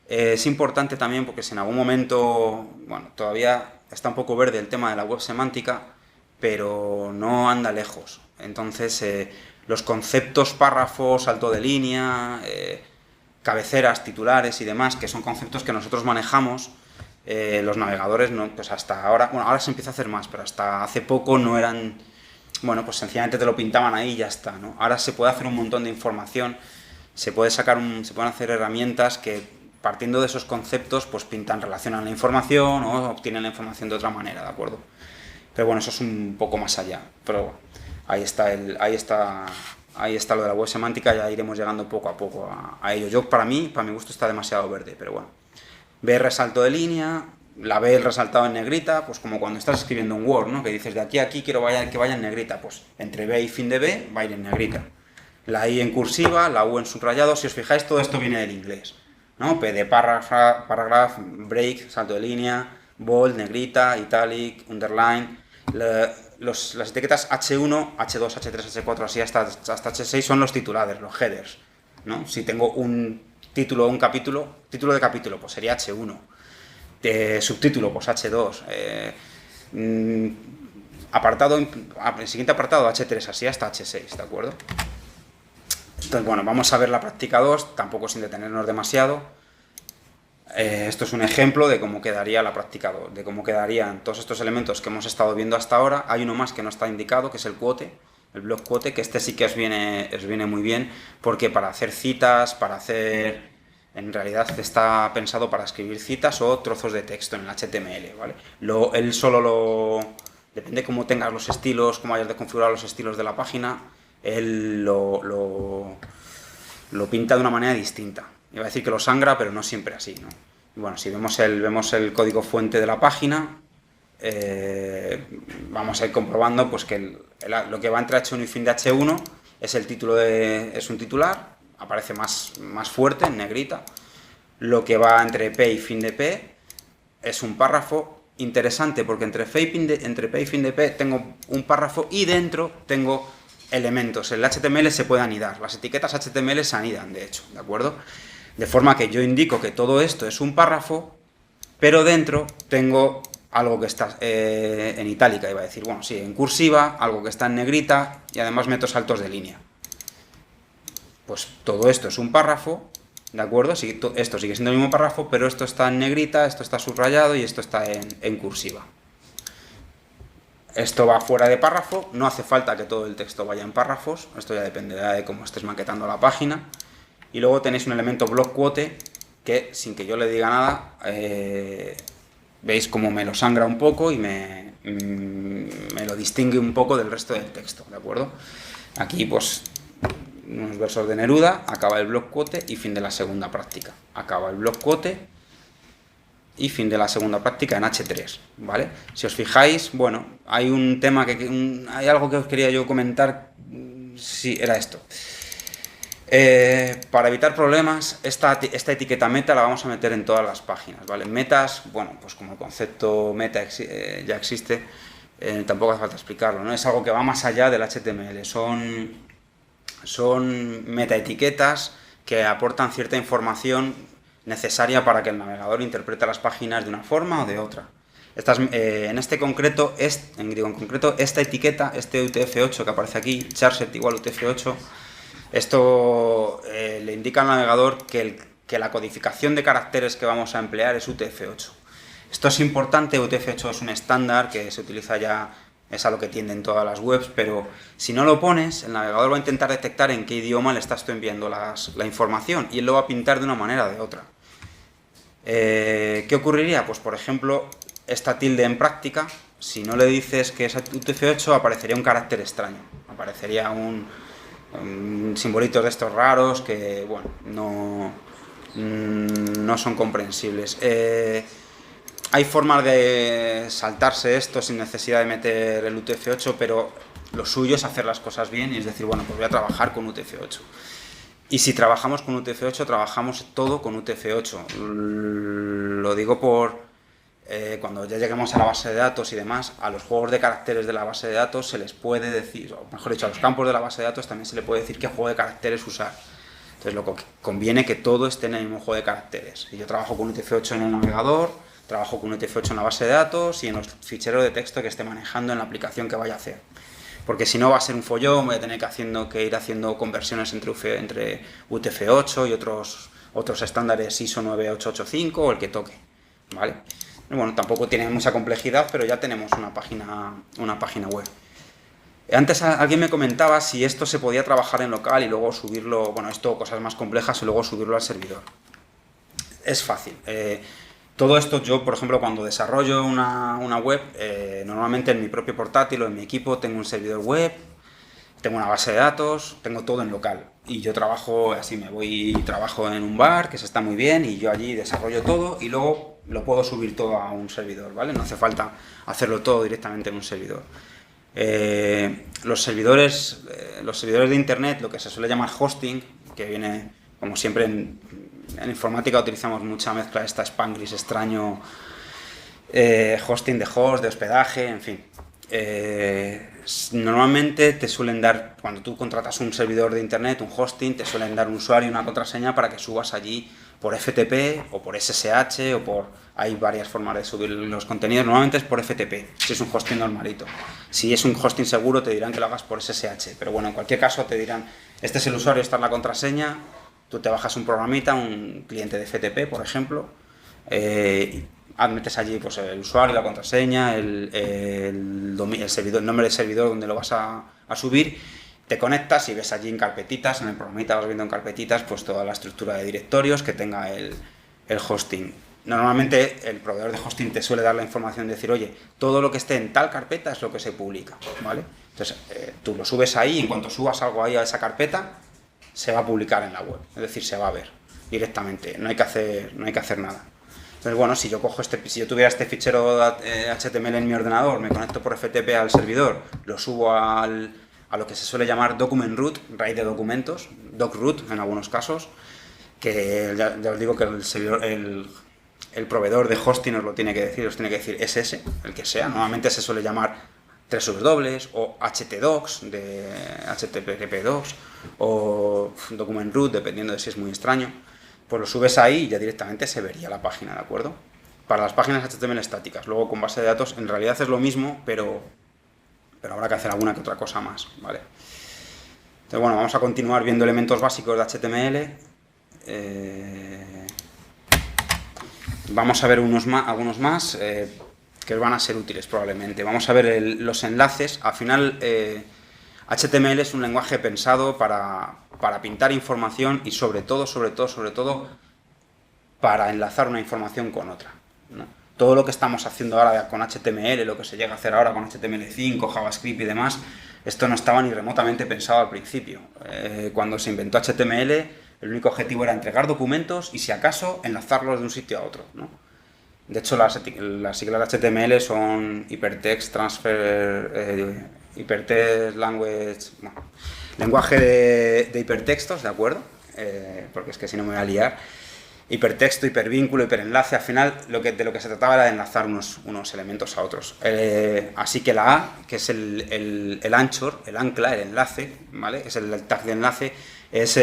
es importante también, porque si en algún momento, bueno, todavía está un poco verde el tema de la web semántica, pero no anda lejos. Entonces los conceptos párrafo, salto de línea, cabeceras, titulares y demás, que son conceptos que nosotros manejamos, los navegadores, no, pues hasta ahora, bueno, ahora se empieza a hacer más, pero hasta hace poco no eran, bueno, pues sencillamente te lo pintaban ahí y ya está, ¿no? Ahora se puede hacer un montón de información, se pueden hacer herramientas que, partiendo de esos conceptos, pues relacionan la información o obtienen la información de otra manera, ¿de acuerdo? Pero bueno, eso es un poco más allá, pero bueno, ahí está lo de la web semántica, ya iremos llegando poco a poco a ello. Yo, para mi gusto, está demasiado verde, pero bueno. Ve resalto de línea, la ve el resaltado en negrita, pues como cuando estás escribiendo un Word, ¿no? Que dices, de aquí a aquí quiero que vaya en negrita, pues entre B y fin de B va a ir en negrita. La I en cursiva, la U en subrayado, si os fijáis todo esto viene del inglés, ¿no? P de paragraph, break, salto de línea, bold, negrita, italic, underline. Las etiquetas H1, H2, H3, H4, así hasta H6 son los titulares, los headers, ¿no? Si tengo un título de capítulo, pues sería H1, de subtítulo, pues H2, el siguiente apartado H3, así hasta H6, ¿de acuerdo? Entonces, bueno, vamos a ver la práctica 2, tampoco sin detenernos demasiado. Esto es un ejemplo de cómo quedaría la práctica 2, de cómo quedarían todos estos elementos que hemos estado viendo hasta ahora. Hay uno más que no está indicado, que es el quote, el block quote, que este sí que os viene muy bien, porque para hacer citas, en realidad está pensado para escribir citas o trozos de texto en el HTML, ¿vale? Depende cómo tengas los estilos, cómo hayas de configurar los estilos de la página, él lo pinta de una manera distinta. Iba a decir que lo sangra, pero no siempre así, ¿no? Y bueno, si vemos el código fuente de la página, vamos a ir comprobando pues, que lo que va entre H1 y fin de H1 es un titular, aparece más fuerte, en negrita. Lo que va entre P y fin de P es un párrafo interesante, porque entre P y fin de P tengo un párrafo y dentro tengo elementos. El HTML se puede anidar, las etiquetas HTML se anidan, de hecho, ¿de acuerdo? De forma que yo indico que todo esto es un párrafo, pero dentro tengo algo que está en itálica, iba a decir, bueno, sí, en cursiva, algo que está en negrita y además meto saltos de línea. Pues todo esto es un párrafo, ¿de acuerdo? Esto sigue siendo el mismo párrafo, pero esto está en negrita, esto está subrayado y esto está en cursiva. Esto va fuera de párrafo, no hace falta que todo el texto vaya en párrafos, esto ya dependerá de cómo estés maquetando la página. Y luego tenéis un elemento block quote que, sin que yo le diga nada, veis cómo me lo sangra un poco y me lo distingue un poco del resto del texto, ¿de acuerdo? Aquí, pues, unos versos de Neruda, acaba el block quote y fin de la segunda práctica. Acaba el block quote y fin de la segunda práctica en H3, ¿vale? Si os fijáis, bueno, hay un tema hay algo que os quería yo comentar, sí, era esto. Para evitar problemas, esta etiqueta meta la vamos a meter en todas las páginas, ¿vale? Metas, bueno, pues como el concepto meta ya existe, tampoco hace falta explicarlo, ¿no? Es algo que va más allá del HTML, son metaetiquetas que aportan cierta información necesaria para que el navegador interprete las páginas de una forma o de otra. En concreto, esta etiqueta, este UTF-8 que aparece aquí, charset igual UTF-8, esto le indica al navegador que la codificación de caracteres que vamos a emplear es UTF-8. Esto es importante, UTF-8 es un estándar que se utiliza ya, es a lo que tienden todas las webs, pero si no lo pones, el navegador va a intentar detectar en qué idioma le estás tú enviando la información y él lo va a pintar de una manera o de otra. ¿Qué ocurriría? Pues por ejemplo, esta tilde en práctica, si no le dices que es UTF-8, aparecería un carácter extraño, aparecería un simbolitos de estos raros que, bueno, no son comprensibles. Hay formas de saltarse esto sin necesidad de meter el UTF-8, pero lo suyo es hacer las cosas bien y es decir, bueno, pues voy a trabajar con UTF-8. Y si trabajamos con UTF-8, trabajamos todo con UTF-8. Lo digo por cuando ya lleguemos a la base de datos y demás, a los juegos de caracteres de la base de datos se les puede decir, o mejor dicho, a los campos de la base de datos también se le puede decir qué juego de caracteres usar. Entonces lo que conviene que todo esté en el mismo juego de caracteres. Si yo trabajo con UTF-8 en el navegador, trabajo con UTF-8 en la base de datos y en los ficheros de texto que esté manejando en la aplicación que vaya a hacer. Porque si no va a ser un follón, voy a tener que ir haciendo conversiones entre UTF-8 y otros estándares ISO 9885 o el que toque, ¿vale? Y bueno, tampoco tiene mucha complejidad, pero ya tenemos una página web. Antes alguien me comentaba si esto se podía trabajar en local y luego subirlo, bueno, esto cosas más complejas y luego subirlo al servidor. Es fácil. Todo esto yo, por ejemplo, cuando desarrollo una web, normalmente en mi propio portátil o en mi equipo tengo un servidor web, tengo una base de datos, tengo todo en local. Y yo trabajo así, trabajo en un bar, que se está muy bien, y yo allí desarrollo todo y luego lo puedo subir todo a un servidor, ¿vale? No hace falta hacerlo todo directamente en un servidor. Los servidores de internet, lo que se suele llamar hosting, que viene, como siempre en informática utilizamos mucha mezcla esta Spanglish extraño, hosting de host, de hospedaje, en fin. Normalmente te suelen dar, cuando tú contratas un servidor de internet, un hosting, te suelen dar un usuario y una contraseña para que subas allí por FTP o por SSH o por... Hay varias formas de subir los contenidos, normalmente es por FTP, si es un hosting normalito. Si es un hosting seguro te dirán que lo hagas por SSH, pero bueno, en cualquier caso te dirán, este es el usuario, esta es la contraseña, tú te bajas un programita, un cliente de FTP, por ejemplo, metes allí pues, el usuario, la contraseña, el nombre del servidor donde lo vas a subir, te conectas y ves allí en carpetitas, en el programita vas viendo en carpetitas pues toda la estructura de directorios que tenga el hosting. Normalmente el proveedor de hosting te suele dar la información de decir, oye, todo lo que esté en tal carpeta es lo que se publica, ¿vale? Entonces tú lo subes ahí y en cuanto subas algo ahí a esa carpeta se va a publicar en la web, es decir, se va a ver directamente, no hay que hacer nada. Entonces, bueno, si yo tuviera este fichero HTML en mi ordenador, me conecto por FTP al servidor, lo subo a lo que se suele llamar document root, raíz de documentos, doc root en algunos casos, que ya os digo que el proveedor de hosting os tiene que decir SS, el que sea, normalmente se suele llamar www o htdocs de http docs o document root, dependiendo de si es muy extraño. Pues lo subes ahí y ya directamente se vería la página, ¿de acuerdo? Para las páginas HTML estáticas. Luego con base de datos en realidad es lo mismo, pero habrá que hacer alguna que otra cosa más, ¿vale? Entonces, bueno, vamos a continuar viendo elementos básicos de HTML. Vamos a ver algunos más que van a ser útiles probablemente. Vamos a ver los enlaces. Al final, HTML es un lenguaje pensado para pintar información y sobre todo, para enlazar una información con otra, ¿no? Todo lo que estamos haciendo ahora con HTML, lo que se llega a hacer ahora con HTML5, JavaScript y demás, esto no estaba ni remotamente pensado al principio. Cuando se inventó HTML, el único objetivo era entregar documentos y, si acaso, enlazarlos de un sitio a otro, ¿no? De hecho, las siglas de HTML son Hypertext Language... Bueno, lenguaje de hipertextos, ¿de acuerdo? Porque es que si no me voy a liar. Hipertexto, hipervínculo, hiperenlace, al final de lo que se trataba era de enlazar unos elementos a otros. Así que la A, que es el anchor, el ancla, el enlace, ¿vale? Es el tag de enlace, es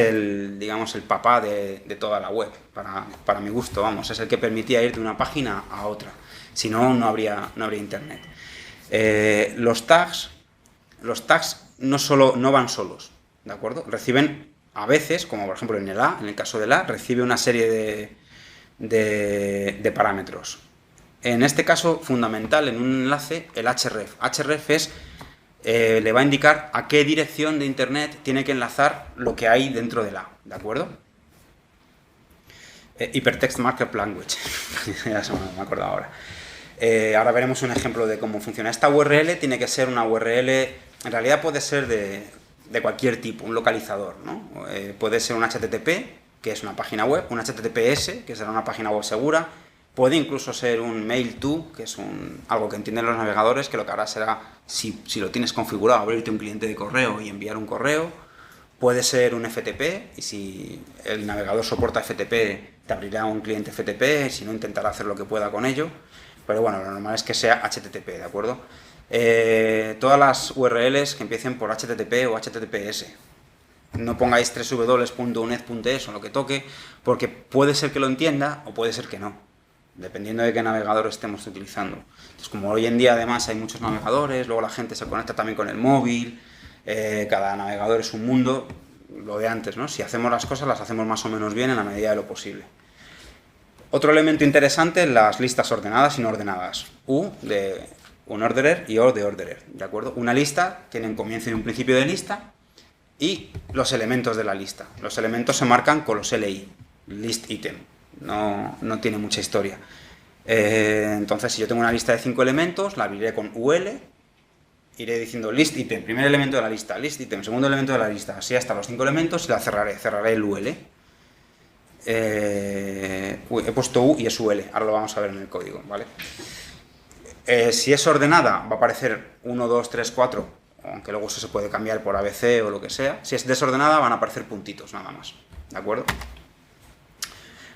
digamos, el papá de toda la web, para mi gusto, vamos, es el que permitía ir de una página a otra. Si no, no habría internet. Los tags no van solos, ¿de acuerdo? Reciben a veces, como por ejemplo en el caso del A, recibe una serie de parámetros. En este caso, fundamental en un enlace, el href. Href le va a indicar a qué dirección de internet tiene que enlazar lo que hay dentro del A, ¿de acuerdo? Hypertext Markup Language, ya se me acuerdo ahora. Ahora veremos un ejemplo de cómo funciona. Esta URL tiene que ser una URL, en realidad puede ser de cualquier tipo, un localizador, ¿no? Puede ser un HTTP, que es una página web, un HTTPS, que será una página web segura, puede incluso ser un mail to, que es algo que entienden los navegadores, que lo que hará será, si lo tienes configurado, abrirte un cliente de correo y enviar un correo. Puede ser un FTP, y si el navegador soporta FTP, te abrirá un cliente FTP, si no, intentará hacer lo que pueda con ello. Pero bueno, lo normal es que sea HTTP, ¿de acuerdo? Todas las URLs que empiecen por HTTP o HTTPS. No pongáis www.uned.es o lo que toque, porque puede ser que lo entienda o puede ser que no, dependiendo de qué navegador estemos utilizando. Entonces, como hoy en día además hay muchos navegadores, luego la gente se conecta también con el móvil, cada navegador es un mundo, lo de antes, ¿no? Si hacemos las cosas, las hacemos más o menos bien en la medida de lo posible. Otro elemento interesante, las listas ordenadas y no ordenadas. U de unorderer y O de orderer, ¿de acuerdo? Una lista tiene un comienzo y un principio de lista y los elementos de la lista. Los elementos se marcan con los LI, list item, no tiene mucha historia. Entonces, si yo tengo una lista de 5 elementos, la abriré con UL, iré diciendo list item, primer elemento de la lista, list item, segundo elemento de la lista, así hasta los 5 elementos y la cerraré el UL. He puesto U y es UL, ahora lo vamos a ver en el código, ¿vale? Si es ordenada, va a aparecer 1, 2, 3, 4, aunque luego eso se puede cambiar por ABC o lo que sea. Si es desordenada, van a aparecer puntitos, nada más, ¿de acuerdo?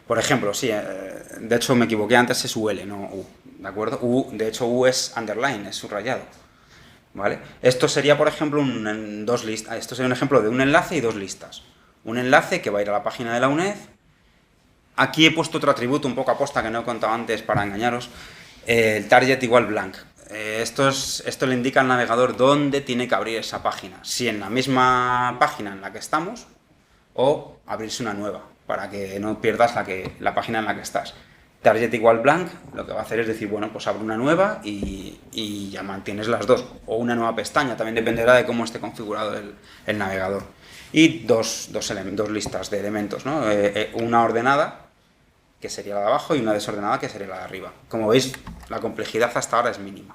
Por ejemplo, sí, de hecho me equivoqué antes, es UL, no U, ¿de acuerdo? De hecho U es underline, es subrayado, ¿vale? Esto sería, por ejemplo, esto sería un ejemplo de un enlace y 2 listas. Un enlace que va a ir a la página de la UNED. Aquí he puesto otro atributo un poco aposta que no he contado antes para engañaros, el target igual blank. Esto le indica al navegador dónde tiene que abrir esa página, si en la misma página en la que estamos o abrirse una nueva, para que no pierdas la página en la que estás. Target igual blank, lo que va a hacer es decir, bueno, pues abre una nueva y ya mantienes las dos, o una nueva pestaña, también dependerá de cómo esté configurado el navegador. Y dos listas de elementos, ¿no? Una ordenada, que sería la de abajo, y una desordenada, que sería la de arriba. Como veis, la complejidad hasta ahora es mínima.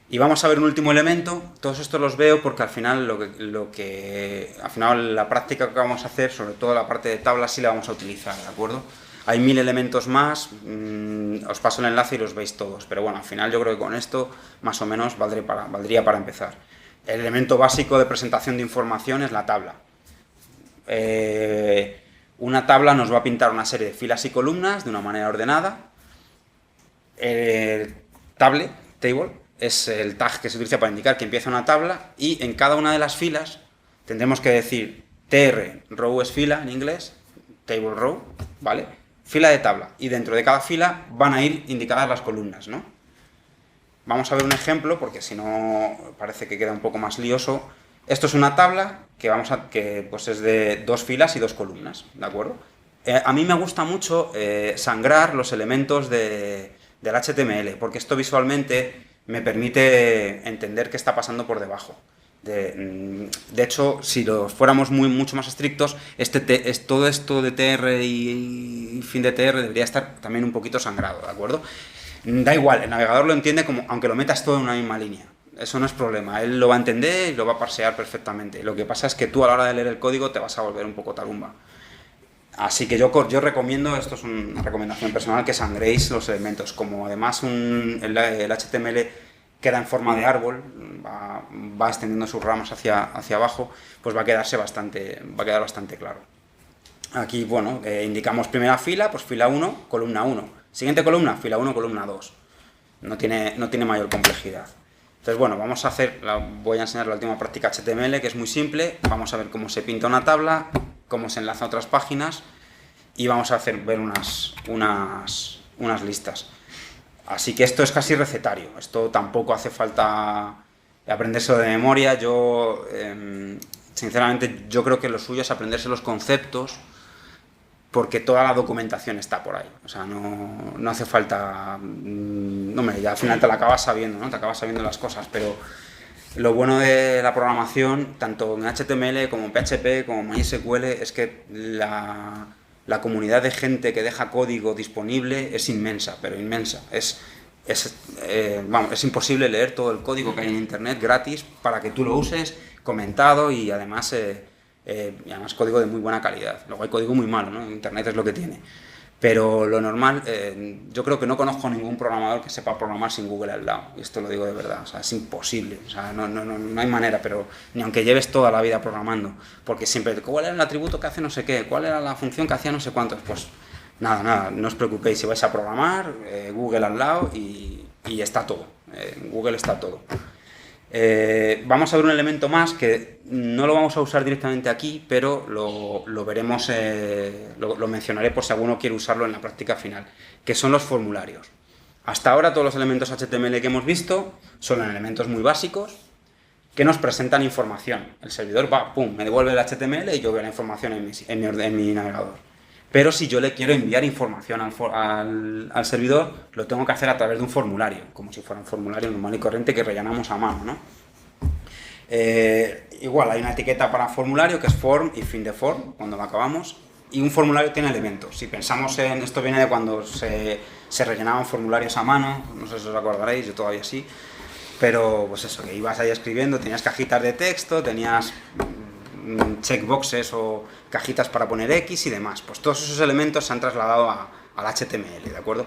Y vamos a ver un último elemento. Todos estos los veo porque al final al final la práctica que vamos a hacer, sobre todo la parte de tablas, sí la vamos a utilizar, ¿de acuerdo? Hay 1000 elementos más, os paso el enlace y los veis todos, pero bueno, al final yo creo que con esto más o menos valdría para empezar. El elemento básico de presentación de información es la tabla. Una tabla nos va a pintar una serie de filas y columnas de una manera ordenada. Table es el tag que se utiliza para indicar que empieza una tabla, y en cada una de las filas tendremos que decir tr, row es fila en inglés, table row, ¿vale? Fila de tabla, y dentro de cada fila van a ir indicadas las columnas, ¿no? Vamos a ver un ejemplo, porque si no parece que queda un poco más lioso. Esto es una tabla que pues es de 2 filas y 2 columnas, ¿de acuerdo? A mí me gusta mucho sangrar los elementos del HTML, porque esto visualmente me permite entender qué está pasando por debajo. De hecho, si lo fuéramos mucho más estrictos, todo esto de TR y fin de TR debería estar también un poquito sangrado, ¿de acuerdo? Da igual, el navegador lo entiende como aunque lo metas todo en una misma línea. Eso no es problema, él lo va a entender y lo va a parsear perfectamente. Lo que pasa es que tú a la hora de leer el código te vas a volver un poco tarumba. Así que yo recomiendo, esto es una recomendación personal, que sangréis los elementos. Como además el HTML queda en forma de árbol, va extendiendo sus ramas hacia abajo, pues va a quedar bastante claro. Aquí, bueno, indicamos primera fila, pues fila 1, columna 1. Siguiente columna, fila 1, columna 2. No tiene mayor complejidad. Entonces, bueno, voy a enseñar la última práctica HTML, que es muy simple. Vamos a ver cómo se pinta una tabla, cómo se enlaza a otras páginas, y vamos a ver unas listas. Así que esto es casi recetario, esto tampoco hace falta aprenderse de memoria. Sinceramente, yo creo que lo suyo es aprenderse los conceptos, porque toda la documentación está por ahí. O sea, no hace falta... ya al final te la acabas sabiendo, ¿no? Te acabas sabiendo las cosas, pero lo bueno de la programación, tanto en HTML como en PHP, como en MySQL, es que la comunidad de gente que deja código disponible es inmensa, pero inmensa. Es imposible leer todo el código que hay en Internet gratis para que tú lo uses, comentado, y además código de muy buena calidad. Luego hay código muy malo, ¿no? Internet es lo que tiene. Pero lo normal, yo creo que no conozco ningún programador que sepa programar sin Google al lado. Y esto lo digo de verdad, o sea, es imposible. O sea, no hay manera, pero ni aunque lleves toda la vida programando. Porque siempre, ¿cuál era el atributo que hace no sé qué? ¿Cuál era la función que hacía no sé cuántos? Pues nada, no os preocupéis. Si vais a programar, Google al lado y está todo. En Google está todo. Vamos a ver un elemento más que no lo vamos a usar directamente aquí, pero lo veremos, lo mencionaré por si alguno quiere usarlo en la práctica final, que son los formularios. Hasta ahora todos los elementos HTML que hemos visto son elementos muy básicos que nos presentan información. El servidor me devuelve el HTML y yo veo la información en mi navegador. Pero si yo le quiero enviar información al servidor, lo tengo que hacer a través de un formulario, como si fuera un formulario normal y corriente que rellenamos a mano, ¿no? Igual hay una etiqueta para formulario que es form y fin de form, cuando lo acabamos, y un formulario tiene elementos. Si pensamos en esto, viene de cuando se rellenaban formularios a mano, no sé si os acordaréis, yo todavía sí, pero pues eso, que ibas ahí escribiendo, tenías cajitas de texto, tenías checkboxes o cajitas para poner X y demás. Pues todos esos elementos se han trasladado al HTML, ¿de acuerdo?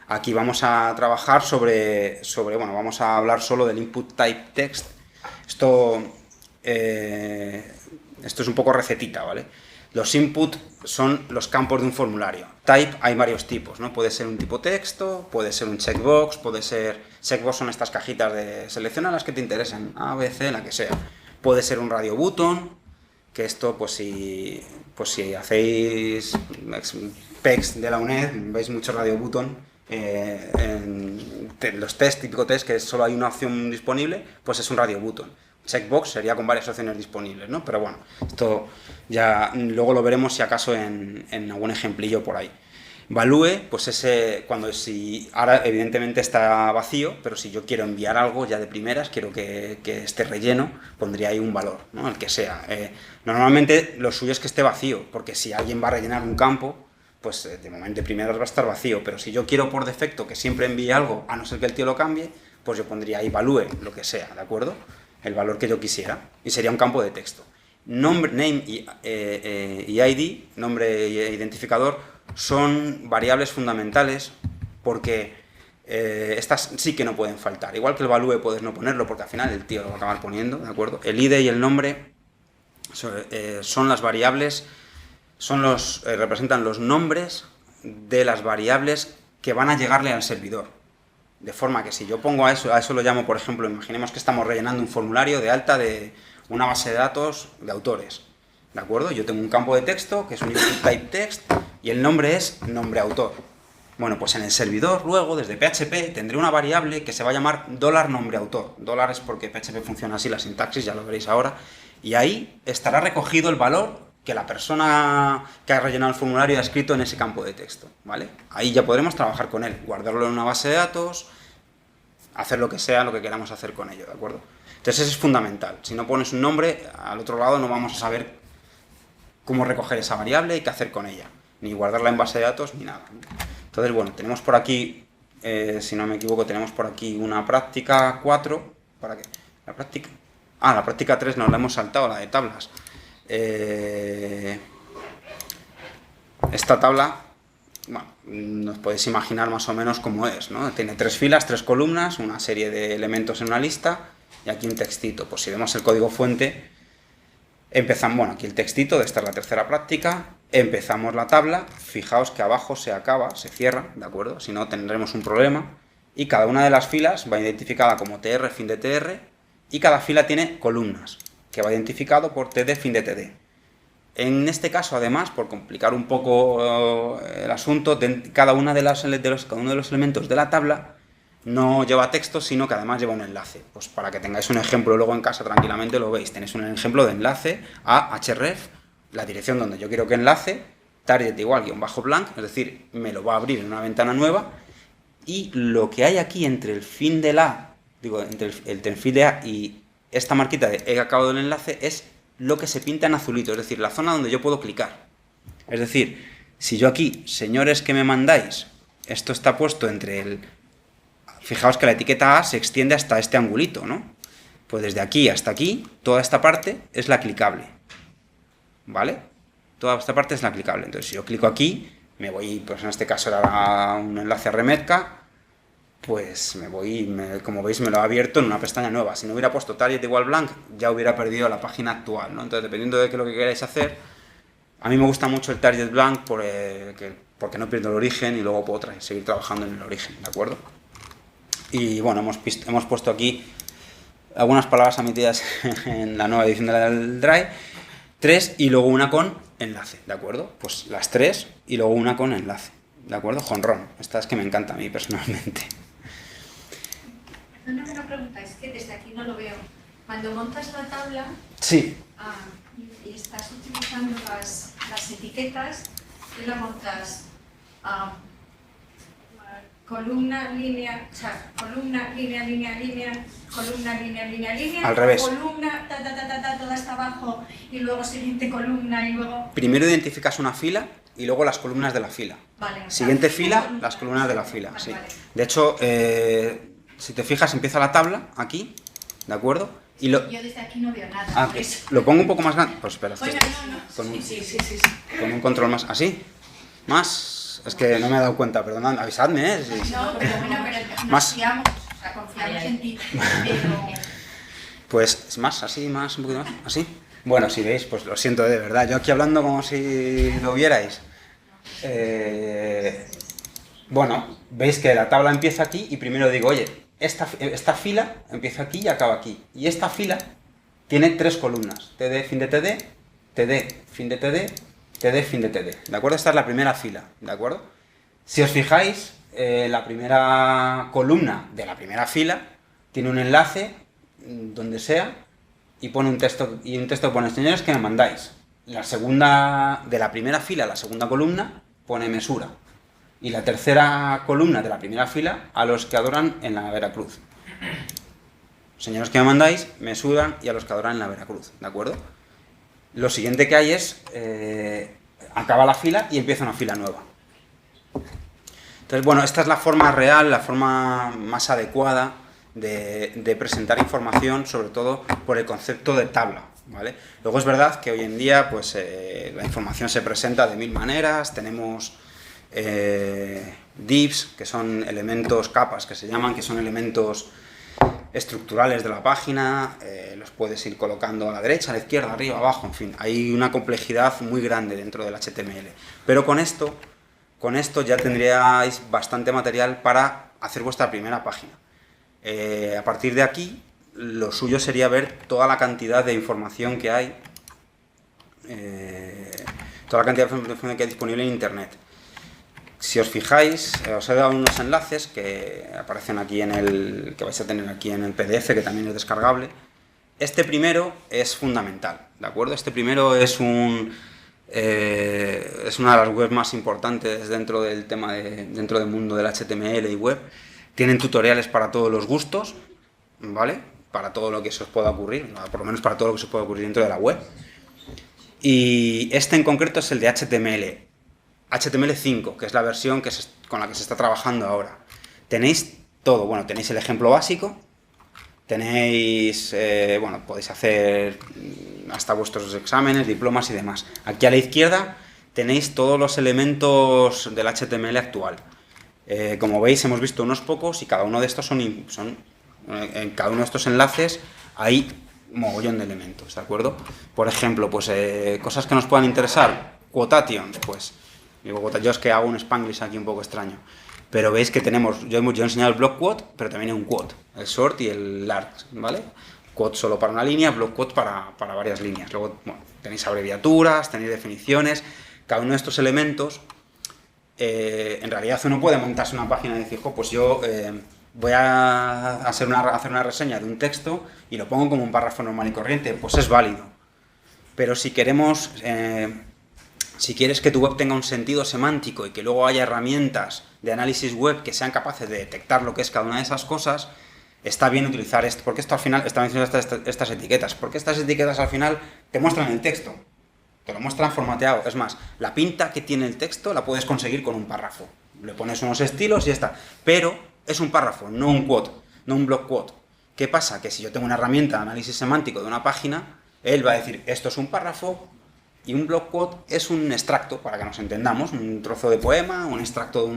Aquí vamos a trabajar bueno, vamos a hablar solo del input type text. Esto es un poco recetita, ¿vale? Los input son los campos de un formulario. Type hay varios tipos, ¿no? Puede ser un tipo texto, puede ser un checkbox, puede ser... Checkbox son estas cajitas de selecciona las que te interesen, A, B, C, la que sea. Puede ser un radio button, que esto, pues si hacéis PEX de la UNED, veis mucho radio button, en los test, típico test, que solo hay una opción disponible, pues es un radio button. Checkbox sería con varias opciones disponibles, ¿no? Pero bueno, esto ya luego lo veremos si acaso en algún ejemplillo por ahí. Value, pues ahora evidentemente está vacío, pero si yo quiero enviar algo ya de primeras, quiero que esté relleno, pondría ahí un valor, ¿no? El que sea. Normalmente lo suyo es que esté vacío, porque si alguien va a rellenar un campo, pues de momento de primeras va a estar vacío, pero si yo quiero por defecto que siempre envíe algo, a no ser que el tío lo cambie, pues yo pondría ahí value, lo que sea, ¿de acuerdo? El valor que yo quisiera, y sería un campo de texto. Name y ID, nombre e identificador, son variables fundamentales porque estas sí que no pueden faltar. Igual que el value puedes no ponerlo porque al final el tío lo va a acabar poniendo, ¿de acuerdo? El ID y el nombre son las variables, representan los nombres de las variables que van a llegarle al servidor. De forma que si yo pongo a eso lo llamo, por ejemplo, imaginemos que estamos rellenando un formulario de alta de una base de datos de autores, ¿de acuerdo? Yo tengo un campo de texto que es un input type text y el nombre es nombre autor. Bueno, pues en el servidor luego, desde PHP, tendré una variable que se va a llamar $nombreautor. Dólar es porque PHP funciona así, la sintaxis, ya lo veréis ahora, y ahí estará recogido el valor que la persona que ha rellenado el formulario ha escrito en ese campo de texto, ¿vale? Ahí ya podremos trabajar con él, guardarlo en una base de datos, hacer lo que sea, lo que queramos hacer con ello, ¿de acuerdo? Entonces eso es fundamental. Si no pones un nombre, al otro lado no vamos a saber cómo recoger esa variable y qué hacer con ella, ni guardarla en base de datos, ni nada. Entonces, bueno, tenemos por aquí, si no me equivoco, tenemos por aquí una práctica 4, ¿para qué? La práctica 3 nos la hemos saltado, la de tablas. Esta tabla, bueno, nos podéis imaginar más o menos cómo es, ¿no? Tiene 3 filas, 3 columnas, una serie de elementos en una lista y aquí un textito. Pues si vemos el código fuente, empezamos, bueno, aquí el textito, esta es la tercera práctica, empezamos la tabla, fijaos que abajo se acaba, se cierra, ¿de acuerdo? Si no tendremos un problema, y cada una de las filas va identificada como tr, fin de tr, y cada fila tiene columnas, que va identificado por td, fin de td. En este caso, además, por complicar un poco el asunto, cada uno de los elementos de la tabla no lleva texto, sino que además lleva un enlace. Pues para que tengáis un ejemplo luego en casa tranquilamente lo veis. Tenéis un ejemplo de enlace a href, la dirección donde yo quiero que enlace, target igual _blank, es decir, me lo va a abrir en una ventana nueva, y lo que hay aquí entre el fin de la, entre el fin de A y esta marquita de he acabado el enlace es lo que se pinta en azulito, es decir, la zona donde yo puedo clicar. Es decir, si yo aquí, señores que me mandáis, esto está puesto entre el... Fijaos que la etiqueta A se extiende hasta este angulito, ¿no? Pues desde aquí hasta aquí, toda esta parte es la clicable, ¿vale? Toda esta parte es la clicable. Entonces, si yo clico aquí, me voy, pues en este caso era un enlace a Remetka, pues me voy, como veis me lo ha abierto en una pestaña nueva. Si no hubiera puesto target igual blank, ya hubiera perdido la página actual, ¿no? Entonces, dependiendo de lo que queráis hacer, a mí me gusta mucho el target blank porque no pierdo el origen y luego puedo seguir trabajando en el origen, ¿de acuerdo? Y bueno, hemos puesto aquí algunas palabras omitidas en la nueva edición del Drive, 3 y luego una con enlace, ¿de acuerdo? Pues las 3 y luego una con enlace, ¿de acuerdo? Jonrón, esta es que me encanta a mí personalmente. Una pregunta, es que desde aquí no lo veo. Cuando montas la tabla sí. y estás utilizando las etiquetas, tú la montas columna, línea, o sea, columna, línea, línea, línea, columna, línea, línea, línea. Al revés. Columna, todo hasta abajo, y luego siguiente columna, y luego... Primero identificas una fila y luego las columnas de la fila. Vale. Siguiente O sea, fila, columna. las columnas de la fila, Vale, sí. vale. De hecho, si te fijas, empieza la tabla aquí, ¿de acuerdo? Y lo... Yo desde aquí no veo nada, por eso. lo pongo un poco más grande. Pues espera, Bueno, no. con un, Sí. con un control más así. Más. Es que no me he dado cuenta, perdonad, avisadme, ¿eh? Sí. No, pero bueno, nos Más. fiamos, o sea, confiamos en ti. Pero... Pues es más, así, más, un poquito más, así. Bueno, si veis, pues lo siento de verdad. Yo aquí hablando como si lo vierais. Bueno, veis que la tabla empieza aquí y primero digo, oye, esta fila empieza aquí y acaba aquí. Y esta fila tiene 3 columnas. TD, fin de TD, TD, fin de TD, TD, fin de TD. ¿De acuerdo? Esta es la primera fila, ¿de acuerdo? Si os fijáis, la primera columna de la primera fila tiene un enlace, donde sea, y pone un texto, y un texto pone, señores, que me mandáis. La segunda, de la primera fila, la segunda columna, pone mesura. Y la tercera columna de la primera fila, a los que adoran en la Veracruz. Señores que me mandáis, mesura, y a los que adoran en la Veracruz, ¿de acuerdo? Lo siguiente que hay es, acaba la fila y empieza una fila nueva. Entonces, bueno, esta es la forma real, la forma más adecuada de presentar información, sobre todo por el concepto de tabla, ¿vale? Luego es verdad que hoy en día pues, la información se presenta de 1000 maneras, tenemos divs, que son elementos, capas que se llaman, que son elementos estructurales de la página, los puedes ir colocando a la derecha, a la izquierda, arriba, abajo, en fin, hay una complejidad muy grande dentro del HTML, pero con esto ya tendríais bastante material para hacer vuestra primera página. A partir de aquí, lo suyo sería ver toda la cantidad de información que hay, disponible en Internet. Si os fijáis, os he dado unos enlaces que aparecen aquí que vais a tener aquí en el PDF, que también es descargable. Este primero es fundamental, ¿de acuerdo? Este primero es una de las webs más importantes dentro del tema dentro del mundo del HTML y web. Tienen tutoriales para todos los gustos, ¿vale? Para todo lo que se os pueda ocurrir, por lo menos para todo lo que se os pueda ocurrir dentro de la web. Y este en concreto es el de HTML5, que es la versión con la que se está trabajando ahora. Tenéis todo, bueno, tenéis el ejemplo básico, tenéis, bueno, podéis hacer hasta vuestros exámenes, diplomas y demás. Aquí a la izquierda tenéis todos los elementos del HTML actual. Como veis, hemos visto unos pocos y cada uno de estos en cada uno de estos enlaces hay un mogollón de elementos, ¿de acuerdo? Por ejemplo, pues cosas que nos puedan interesar, quotations, pues yo es que hago un Spanglish aquí un poco extraño, pero veis que tenemos, yo he enseñado el block quote, pero también hay un quote, el short y el large, ¿vale? Quote solo para una línea, block quote para varias líneas. Luego, bueno, tenéis abreviaturas, tenéis definiciones, cada uno de estos elementos. En realidad uno puede montarse una página y decir, pues yo voy a hacer una reseña de un texto y lo pongo como un párrafo normal y corriente, pues es válido. Pero si queremos, si quieres que tu web tenga un sentido semántico y que luego haya herramientas de análisis web que sean capaces de detectar lo que es cada una de esas cosas, está bien utilizar esto, porque esto al final, está mencionando estas etiquetas, porque estas etiquetas al final te muestran el texto. Te lo muestran formateado. Es más, la pinta que tiene el texto la puedes conseguir con un párrafo. Le pones unos estilos y ya está. Pero es un párrafo, no un quote, no un block quote. ¿Qué pasa? Que si yo tengo una herramienta de análisis semántico de una página, él va a decir, esto es un párrafo y un block quote es un extracto, para que nos entendamos, un trozo de poema, un extracto de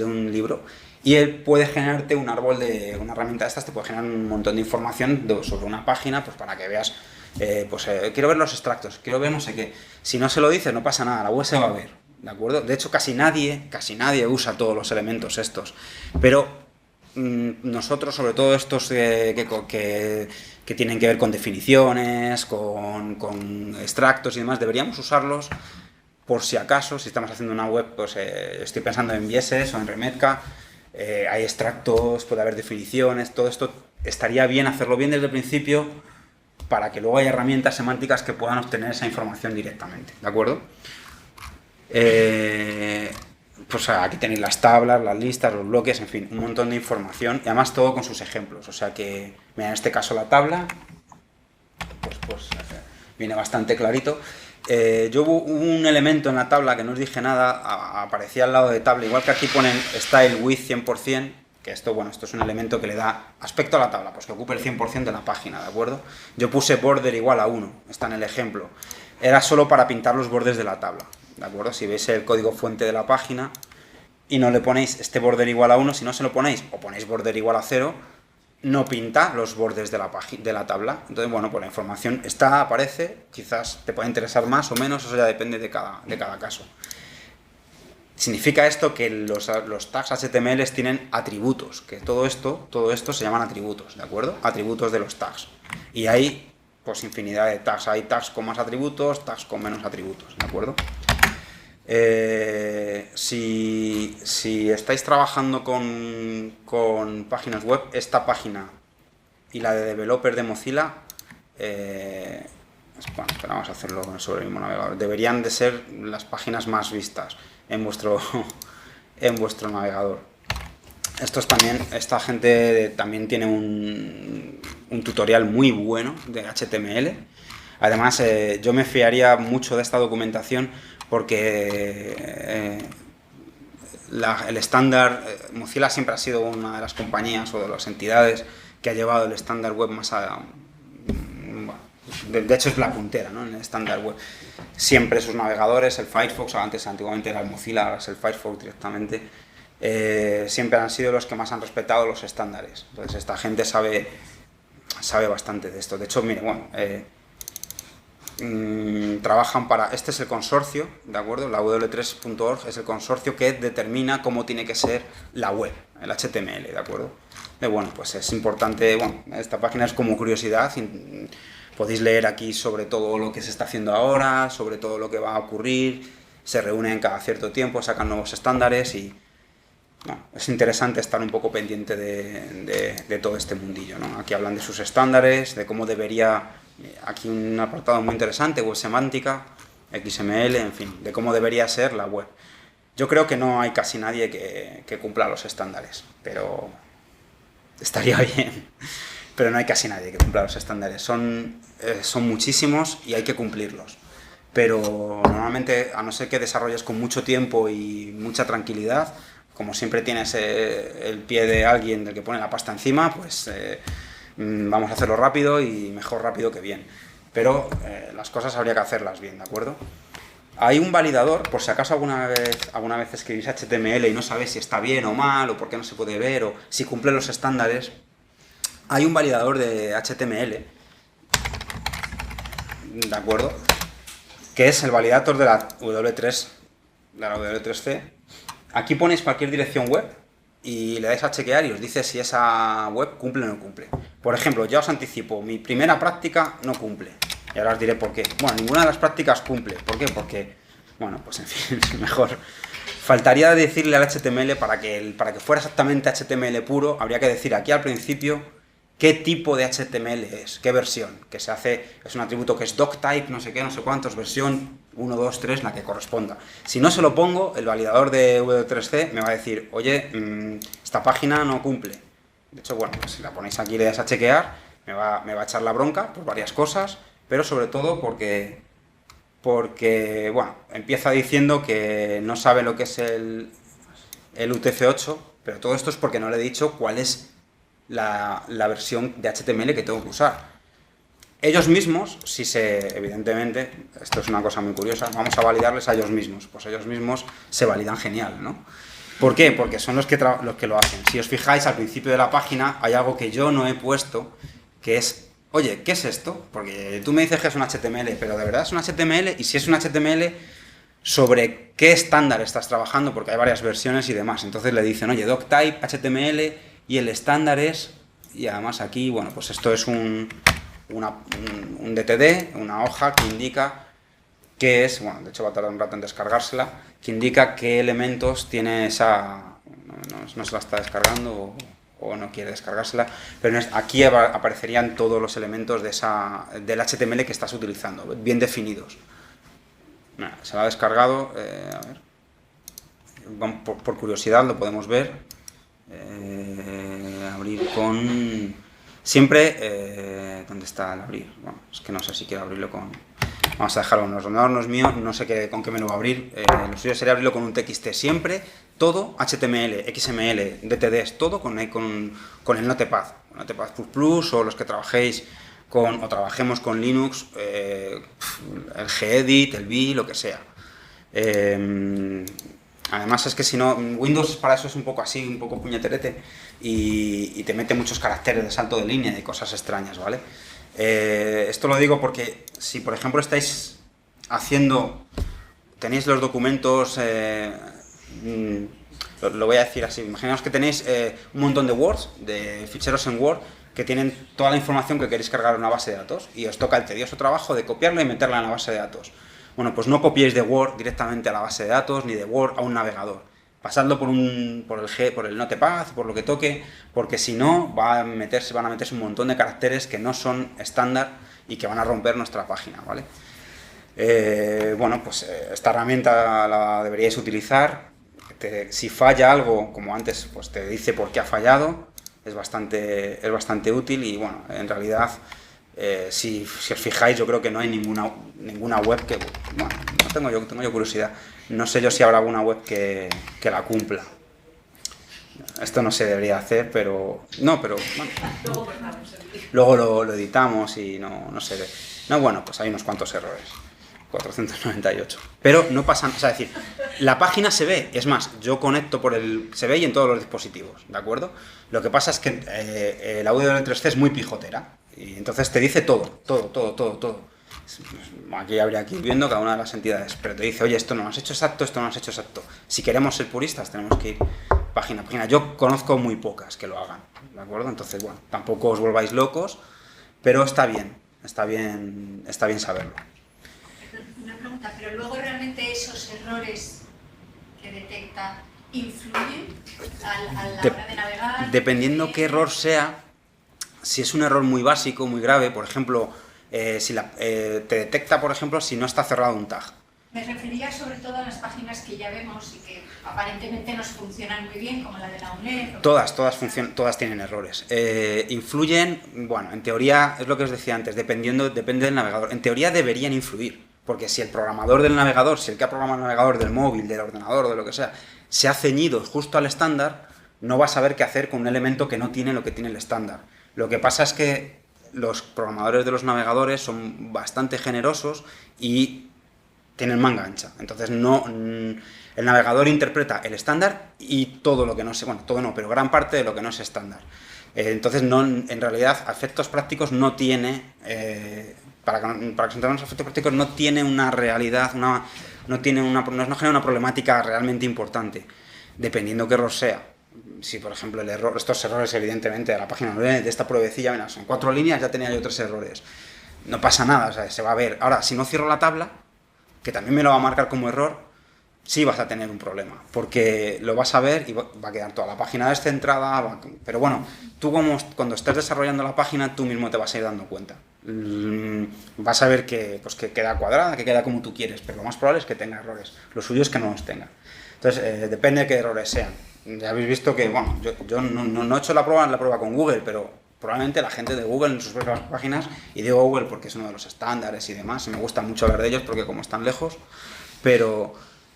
un libro. Y él puede generarte un árbol de una herramienta de estas, te puede generar un montón de información sobre una página, pues para que veas. Quiero ver los extractos, quiero ver no sé qué. Si no se lo dices, no pasa nada, la web se va a ver, ¿de acuerdo? De hecho, casi nadie usa todos los elementos estos. Pero nosotros, sobre todo estos que tienen que ver con definiciones, con extractos y demás, deberíamos usarlos por si acaso, si estamos haciendo una web, pues estoy pensando en Vieses o en Remetka, hay extractos, puede haber definiciones, todo esto estaría bien hacerlo bien desde el principio, para que luego haya herramientas semánticas que puedan obtener esa información directamente, ¿de acuerdo? Pues aquí tenéis las tablas, las listas, los bloques, en fin, un montón de información, y además todo con sus ejemplos. O sea que, mira, en este caso la tabla, pues viene bastante clarito. Yo hubo un elemento en la tabla que no os dije nada, aparecía al lado de tabla, igual que aquí ponen style width 100%, que esto, bueno, esto es un elemento que le da aspecto a la tabla, pues que ocupe el 100% de la página, ¿de acuerdo? Yo puse border igual a 1, está en el ejemplo. Era solo para pintar los bordes de la tabla, ¿de acuerdo? Si veis el código fuente de la página y no le ponéis este border igual a 1, si no se lo ponéis, o ponéis border igual a 0, no pinta los bordes de la tabla. Entonces, bueno, pues la información está, aparece, quizás te puede interesar más o menos, eso ya depende de cada caso. Significa esto que los tags HTML tienen atributos, que todo esto se llaman atributos, ¿de acuerdo? Atributos de los tags. Y hay, pues, infinidad de tags. Hay tags con más atributos, tags con menos atributos, ¿de acuerdo? Si estáis trabajando con páginas web, esta página y la de developer de Mozilla, bueno, vamos a hacerlo sobre el mismo navegador, deberían de ser las páginas más vistas en vuestro navegador. Esta gente también tiene un tutorial muy bueno de HTML. Además, yo me fiaría mucho de esta documentación porque el estándar, Mozilla siempre ha sido una de las compañías o de las entidades que ha llevado el estándar web más a... De hecho es la puntera, ¿no?, en el estándar web. Siempre sus navegadores, el Firefox, antiguamente era el Mozilla, ahora es el Firefox directamente, siempre han sido los que más han respetado los estándares. Entonces esta gente sabe bastante de esto. De hecho, mire, bueno, trabajan para... Este es el consorcio, ¿de acuerdo? La w3.org es el consorcio que determina cómo tiene que ser la web, el HTML, ¿de acuerdo? Bueno, pues es importante, bueno, esta página es como curiosidad, podéis leer aquí sobre todo lo que se está haciendo ahora, sobre todo lo que va a ocurrir, se reúnen cada cierto tiempo, sacan nuevos estándares y... Bueno, es interesante estar un poco pendiente de todo este mundillo, ¿no? Aquí hablan de sus estándares, de cómo debería... Aquí un apartado muy interesante, web semántica, XML, en fin, de cómo debería ser la web. Yo creo que no hay casi nadie que cumpla los estándares, pero estaría bien. Pero no hay casi nadie que cumpla los estándares. Son muchísimos y hay que cumplirlos. Pero normalmente, a no ser que desarrolles con mucho tiempo y mucha tranquilidad, como siempre tienes el pie de alguien del que pone la pasta encima, pues vamos a hacerlo rápido y mejor rápido que bien. Pero las cosas habría que hacerlas bien, ¿de acuerdo? Hay un validador, por si acaso alguna vez escribís HTML y no sabéis si está bien o mal, o por qué no se puede ver, o si cumple los estándares. Hay un validador de HTML, ¿de acuerdo?, que es el validator de la W3C. Aquí ponéis cualquier dirección web y le dais a chequear y os dice si esa web cumple o no cumple. Por ejemplo, ya os anticipo, mi primera práctica no cumple. Y ahora os diré por qué. Bueno, ninguna de las prácticas cumple. ¿Por qué? Porque, bueno, pues en fin, es mejor. Faltaría decirle al HTML, para que fuera exactamente HTML puro, habría que decir aquí al principio qué tipo de HTML es, qué versión, que se hace, es un atributo que es doctype, no sé qué, no sé cuántos, versión 1, 2, 3, la que corresponda. Si no se lo pongo, el validador de W3C me va a decir, oye, esta página no cumple. De hecho, bueno, pues si la ponéis aquí y le das a chequear, me va a echar la bronca por varias cosas, pero sobre todo porque bueno, empieza diciendo que no sabe lo que es el UTF-8, pero todo esto es porque no le he dicho cuál es la versión de HTML que tengo que usar. Ellos mismos, evidentemente, esto es una cosa muy curiosa, vamos a validarles a ellos mismos, pues ellos mismos se validan genial, ¿no? ¿Por qué? Porque son los que lo hacen. Si os fijáis, al principio de la página hay algo que yo no he puesto, que es, oye, ¿qué es esto? Porque tú me dices que es un HTML, pero ¿de verdad es un HTML? Y si es un HTML, ¿sobre qué estándar estás trabajando? Porque hay varias versiones y demás. Entonces le dicen, oye, doctype, HTML, y el estándar es, y además aquí, bueno, pues esto es un DTD, una hoja que indica qué es, bueno, de hecho va a tardar un rato en descargársela, que indica qué elementos tiene esa, no se la está descargando o no quiere descargársela, pero aquí aparecerían todos los elementos del HTML que estás utilizando, bien definidos. Se lo ha descargado, a ver, por curiosidad lo podemos ver, abrir con... Siempre, ¿dónde está el abrir? Bueno, es que no sé si quiero abrirlo con... Vamos a dejarlo, el ordenador no es mío, no sé con qué me lo va a abrir, lo suyo sería abrirlo con un TXT, siempre, todo, HTML, XML, DTDs, todo con el Notepad, Notepad++, o los que trabajéis o trabajemos con Linux, el gedit, el vi, lo que sea. Además es que si no, Windows para eso es un poco así, un poco puñeterete, y te mete muchos caracteres de salto de línea y cosas extrañas, ¿vale? Esto lo digo porque si por ejemplo estáis tenéis los documentos, lo voy a decir así, imaginaos que tenéis un montón de Words, de ficheros en Word, que tienen toda la información que queréis cargar en una base de datos, y os toca el tedioso trabajo de copiarla y meterla en la base de datos. Bueno, pues no copiéis de Word directamente a la base de datos, ni de Word a un navegador. Pasadlo por el Notepad, por lo que toque, porque si no van a meterse un montón de caracteres que no son estándar y que van a romper nuestra página, ¿vale? Bueno, pues esta herramienta la deberíais utilizar. Si falla algo, como antes, pues te dice por qué ha fallado, es bastante útil y bueno, en realidad, si os fijáis, yo creo que no hay ninguna web que... Bueno, tengo yo curiosidad. No sé yo si habrá alguna web que la cumpla. Esto no se debería hacer, pero... No, pero... Bueno, luego lo editamos y no se ve. No, bueno, pues hay unos cuantos errores. 498. Pero no pasan... O sea, es decir, la página se ve. Es más, yo conecto se ve y en todos los dispositivos, ¿de acuerdo? Lo que pasa es que el audio del 3C es muy pijotera. Y entonces te dice todo. Aquí habría que ir viendo cada una de las entidades, pero te dice, oye, esto no lo has hecho exacto, esto no lo has hecho exacto. Si queremos ser puristas, tenemos que ir página a página. Yo conozco muy pocas que lo hagan, ¿de acuerdo? Entonces, bueno, tampoco os volváis locos, pero está bien saberlo. Una pregunta, pero luego realmente esos errores que detecta influyen a la hora de navegar. Dependiendo qué error sea, si es un error muy básico, muy grave, por ejemplo, si te detecta, por ejemplo, si no está cerrado un tag. Me refería sobre todo a las páginas que ya vemos y que aparentemente nos funcionan muy bien, como la de la UNED. Todas tienen errores. Influyen, bueno, en teoría, es lo que os decía antes, depende del navegador. En teoría deberían influir, porque si el programador del navegador, si el que ha programado el navegador del móvil, del ordenador o de lo que sea, se ha ceñido justo al estándar, no va a saber qué hacer con un elemento que no tiene lo que tiene el estándar. Lo que pasa es que los programadores de los navegadores son bastante generosos y tienen manga ancha. Entonces el navegador interpreta el estándar y todo lo que no sé, bueno, todo no, pero gran parte de lo que no es estándar. Entonces en realidad a efectos prácticos no tiene, para que se entiendan los efectos prácticos, no tiene una realidad, no genera una problemática realmente importante, dependiendo qué error sea. Si, por ejemplo, estos errores, evidentemente, de la página 9, de esta pruebecilla, mira, son 4 líneas, ya tenía yo 3 errores. No pasa nada, o sea, se va a ver. Ahora, si no cierro la tabla, que también me lo va a marcar como error, sí vas a tener un problema, porque lo vas a ver y va a quedar toda la página descentrada, pero bueno, tú cuando estés desarrollando la página, tú mismo te vas a ir dando cuenta. Vas a ver que queda cuadrada, que queda como tú quieres, pero lo más probable es que tenga errores. Lo suyo es que no los tenga. Entonces, depende de qué errores sean. Ya habéis visto que, bueno, yo no he hecho la prueba con Google, pero probablemente la gente de Google en sus propias páginas, y digo Google porque es uno de los estándares y demás, y me gusta mucho hablar de ellos porque como están lejos, pero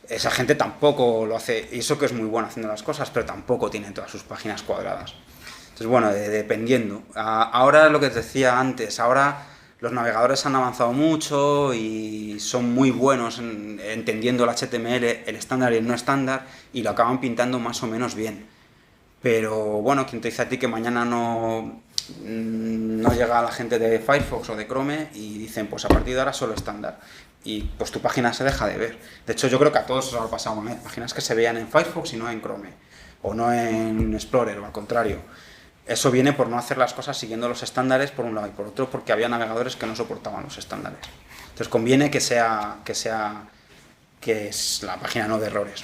esa gente tampoco lo hace, y eso que es muy bueno haciendo las cosas, pero tampoco tiene todas sus páginas cuadradas. Entonces, bueno, dependiendo. Ahora lo que os decía antes, ahora los navegadores han avanzado mucho y son muy buenos entendiendo el HTML, el estándar y el no estándar, y lo acaban pintando más o menos bien. Pero bueno, quien te dice a ti que mañana no llega la gente de Firefox o de Chrome y dicen, pues a partir de ahora solo estándar, y pues tu página se deja de ver. De hecho, yo creo que a todos os ha pasado, páginas que se veían en Firefox y no en Chrome, o no en Explorer, o al contrario. Eso viene por no hacer las cosas siguiendo los estándares por un lado y por otro porque había navegadores que no soportaban los estándares. Entonces conviene que es la página no de errores.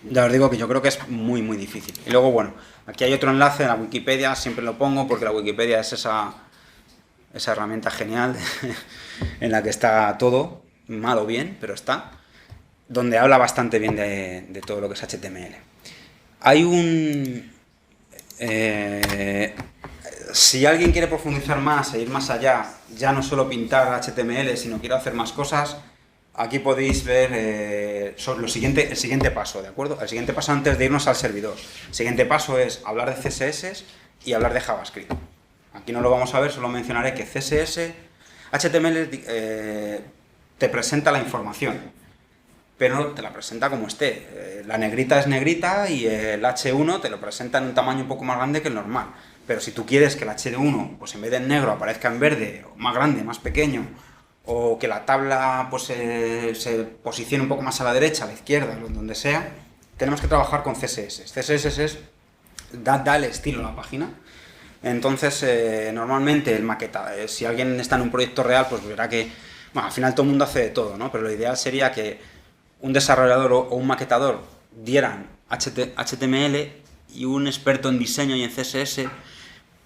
Ya os digo que yo creo que es muy muy difícil. Y luego, bueno, aquí hay otro enlace en la Wikipedia, siempre lo pongo porque la Wikipedia es esa herramienta genial en la que está todo. mal o bien, pero está, donde habla bastante bien de todo lo que es HTML. Hay un... si alguien quiere profundizar más e ir más allá, ya no solo pintar HTML, sino quiere hacer más cosas, aquí podéis ver el siguiente paso, ¿de acuerdo? El siguiente paso antes de irnos al servidor. El siguiente paso es hablar de CSS y hablar de JavaScript. Aquí no lo vamos a ver, solo mencionaré que CSS, HTML te presenta la información, pero no te la presenta como esté. La negrita es negrita y el H1 te lo presenta en un tamaño un poco más grande que el normal. Pero si tú quieres que el H1, pues en vez de en negro aparezca en verde, más grande, más pequeño, o que la tabla pues, se posicione un poco más a la derecha, a la izquierda, donde sea, tenemos que trabajar con CSS. CSS da el estilo a la página. Entonces, normalmente el maqueta, si alguien está en un proyecto real, pues verá que, bueno, al final todo el mundo hace de todo, ¿no? Pero lo ideal sería que un desarrollador o un maquetador dieran HTML y un experto en diseño y en CSS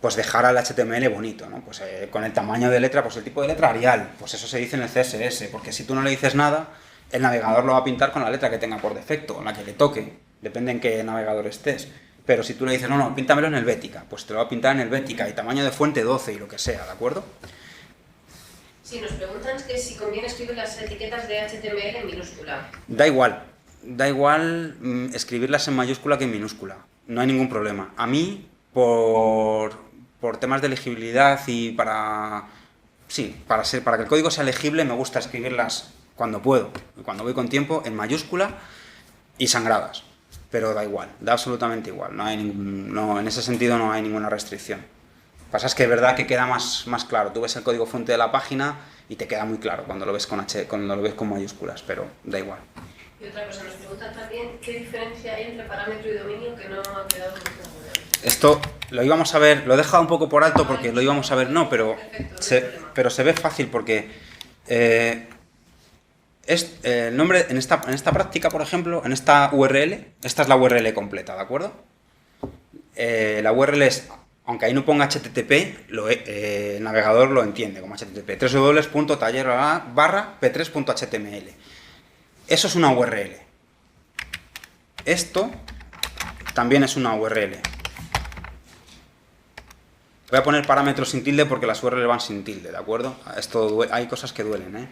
pues dejara el HTML bonito, ¿no? Pues con el tamaño de letra, pues el tipo de letra Arial, pues eso se dice en el CSS, porque si tú no le dices nada, el navegador lo va a pintar con la letra que tenga por defecto, con la que le toque, depende en qué navegador estés. Pero si tú le dices, no, píntamelo en Helvética, pues te lo va a pintar en Helvética y tamaño de fuente 12 y lo que sea, ¿de acuerdo? Sí, nos preguntan que si conviene escribir las etiquetas de HTML en minúscula. Da igual escribirlas en mayúscula que en minúscula, no hay ningún problema. A mí, por temas de legibilidad y para que el código sea legible, me gusta escribirlas cuando puedo, cuando voy con tiempo, en mayúscula y sangradas. Pero da igual, da absolutamente igual, en ese sentido no hay ninguna restricción. Lo que pasa es que es verdad que queda más claro, tú ves el código fuente de la página y te queda muy claro cuando lo ves con mayúsculas, pero da igual. Y otra cosa, nos preguntan también qué diferencia hay entre parámetro y dominio, que no ha quedado muy claro. Esto lo íbamos a ver, lo he dejado un poco por alto porque lo íbamos a ver, pero se ve fácil porque el nombre en esta práctica, por ejemplo, en esta URL, esta es la URL completa, ¿de acuerdo? La URL es, aunque ahí no ponga HTTP, el navegador lo entiende como HTTP, www.taller/p3.html. Eso es una URL. Esto también es una URL. Voy a poner parámetros sin tilde porque las URL van sin tilde, ¿de acuerdo? Hay cosas que duelen, ¿eh?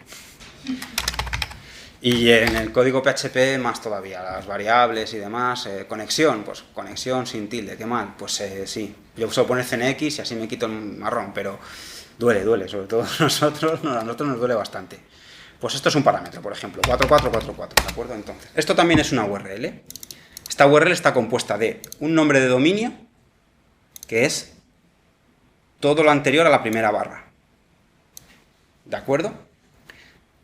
Y en el código PHP más todavía, las variables y demás. Conexión, pues conexión sin tilde, qué mal. Pues sí, yo suelo poner CNX y así me quito el marrón, pero duele, sobre todo a nosotros nos duele bastante. Pues esto es un parámetro, por ejemplo, 4444, ¿de acuerdo? Entonces, esto también es una URL. Esta URL está compuesta de un nombre de dominio, que es todo lo anterior a la primera barra. ¿De acuerdo?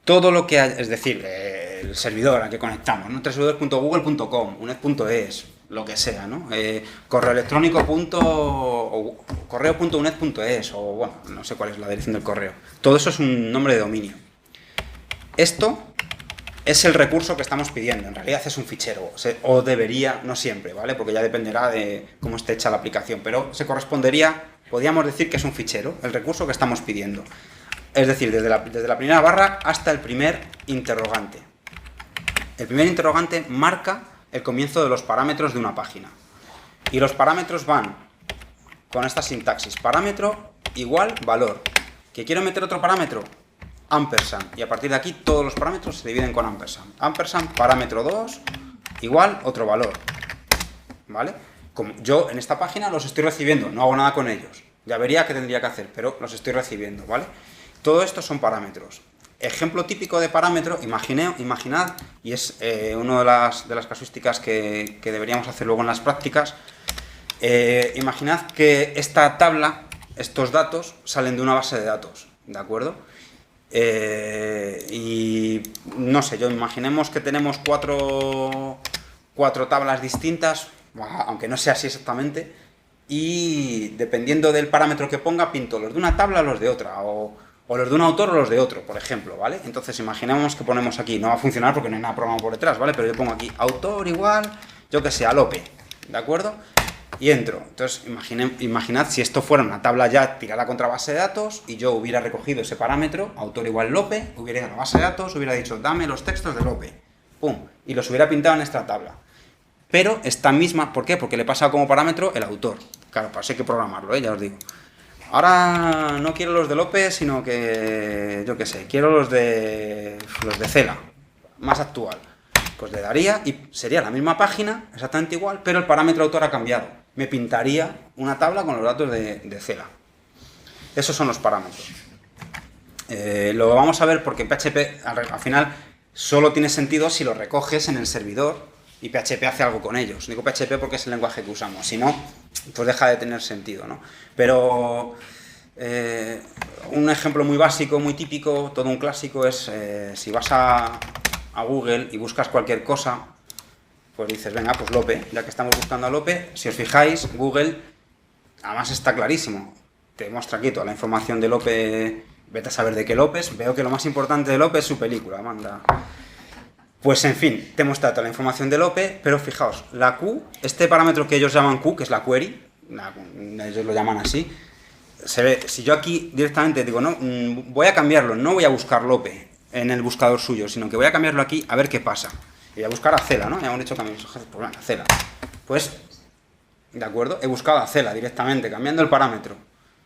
Todo lo que hay, es decir, el servidor al que conectamos, ¿no? www.google.com, uned.es, lo que sea, ¿no? Correo electrónico o correo.uned.es, o bueno, no sé cuál es la dirección del correo. Todo eso es un nombre de dominio. Esto es el recurso que estamos pidiendo, en realidad es un fichero, o debería, no siempre, ¿vale? Porque ya dependerá de cómo esté hecha la aplicación, pero se correspondería, podríamos decir que es un fichero, el recurso que estamos pidiendo. Es decir, desde la primera barra hasta el primer interrogante. El primer interrogante marca el comienzo de los parámetros de una página. Y los parámetros van con esta sintaxis. Parámetro igual valor. ¿Que quiero meter otro parámetro? Ampersand. Y a partir de aquí todos los parámetros se dividen con ampersand. Ampersand, parámetro 2, igual otro valor. ¿Vale? Como yo en esta página los estoy recibiendo, no hago nada con ellos. Ya vería qué tendría que hacer, pero los estoy recibiendo, ¿vale? Todo esto son parámetros. Ejemplo típico de parámetro, imaginad, y es una de las casuísticas que deberíamos hacer luego en las prácticas, imaginad que esta tabla, estos datos, salen de una base de datos, ¿de acuerdo? Y no sé, imaginemos que tenemos cuatro tablas distintas, aunque no sea así exactamente, y dependiendo del parámetro que ponga, pinto los de una tabla o los de otra, o los de un autor o los de otro, por ejemplo, ¿vale? Entonces imaginemos que ponemos aquí, no va a funcionar porque no hay nada programado por detrás, ¿vale? Pero yo pongo aquí autor igual, yo que sé, Alope, ¿de acuerdo? y entro. Entonces, imaginad si esto fuera una tabla ya tirada contra base de datos y yo hubiera recogido ese parámetro, autor igual Lope, hubiera ido a la base de datos, hubiera dicho, dame los textos de Lope, pum, y los hubiera pintado en esta tabla. Pero esta misma, ¿por qué? Porque le he pasado como parámetro el autor. Claro, pues hay que programarlo, ya os digo. Ahora no quiero los de Lope, sino que, yo qué sé, quiero los de Cela, más actual. Pues le daría y sería la misma página, exactamente igual, pero el parámetro autor ha cambiado. Me pintaría una tabla con los datos de Cela. Esos son los parámetros. Lo vamos a ver porque PHP al final solo tiene sentido si lo recoges en el servidor y PHP hace algo con ellos. Digo PHP porque es el lenguaje que usamos, si no, pues deja de tener sentido, ¿no? Pero un ejemplo muy básico, muy típico, todo un clásico es si vas a Google y buscas cualquier cosa, pues dices, venga, pues Lope, ya que estamos buscando a Lope, si os fijáis, Google, además está clarísimo, te muestra aquí toda la información de Lope, vete a saber de qué López, veo que lo más importante de Lope es su película, manda. Pues en fin, te muestra toda la información de Lope, pero fijaos, la Q, este parámetro que ellos llaman Q, que es la query, ellos lo llaman así, se ve, si yo aquí directamente digo, no, voy a cambiarlo, no voy a buscar Lope en el buscador suyo, sino que voy a cambiarlo aquí a ver qué pasa. Y voy a buscar a Cela, ¿no? Ya hemos hecho cambios, pues bueno, a Cela. Pues, de acuerdo, he buscado a Cela directamente, cambiando el parámetro.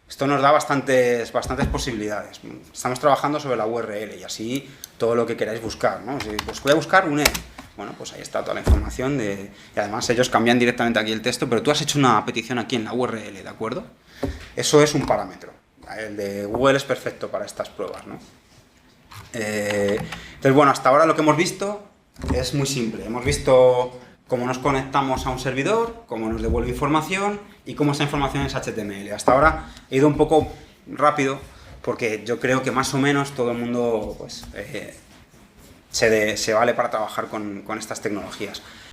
Esto nos da bastantes posibilidades. Estamos trabajando sobre la URL y así todo lo que queráis buscar, ¿no? Pues voy a buscar un E. Bueno, pues ahí está toda la información y además ellos cambian directamente aquí el texto, pero tú has hecho una petición aquí en la URL, ¿de acuerdo? Eso es un parámetro. El de Google es perfecto para estas pruebas, ¿no? Entonces, bueno, hasta ahora lo que hemos visto es muy simple. Hemos visto cómo nos conectamos a un servidor, cómo nos devuelve información y cómo esa información es HTML. Hasta ahora he ido un poco rápido porque yo creo que más o menos todo el mundo pues, se vale para trabajar con estas tecnologías.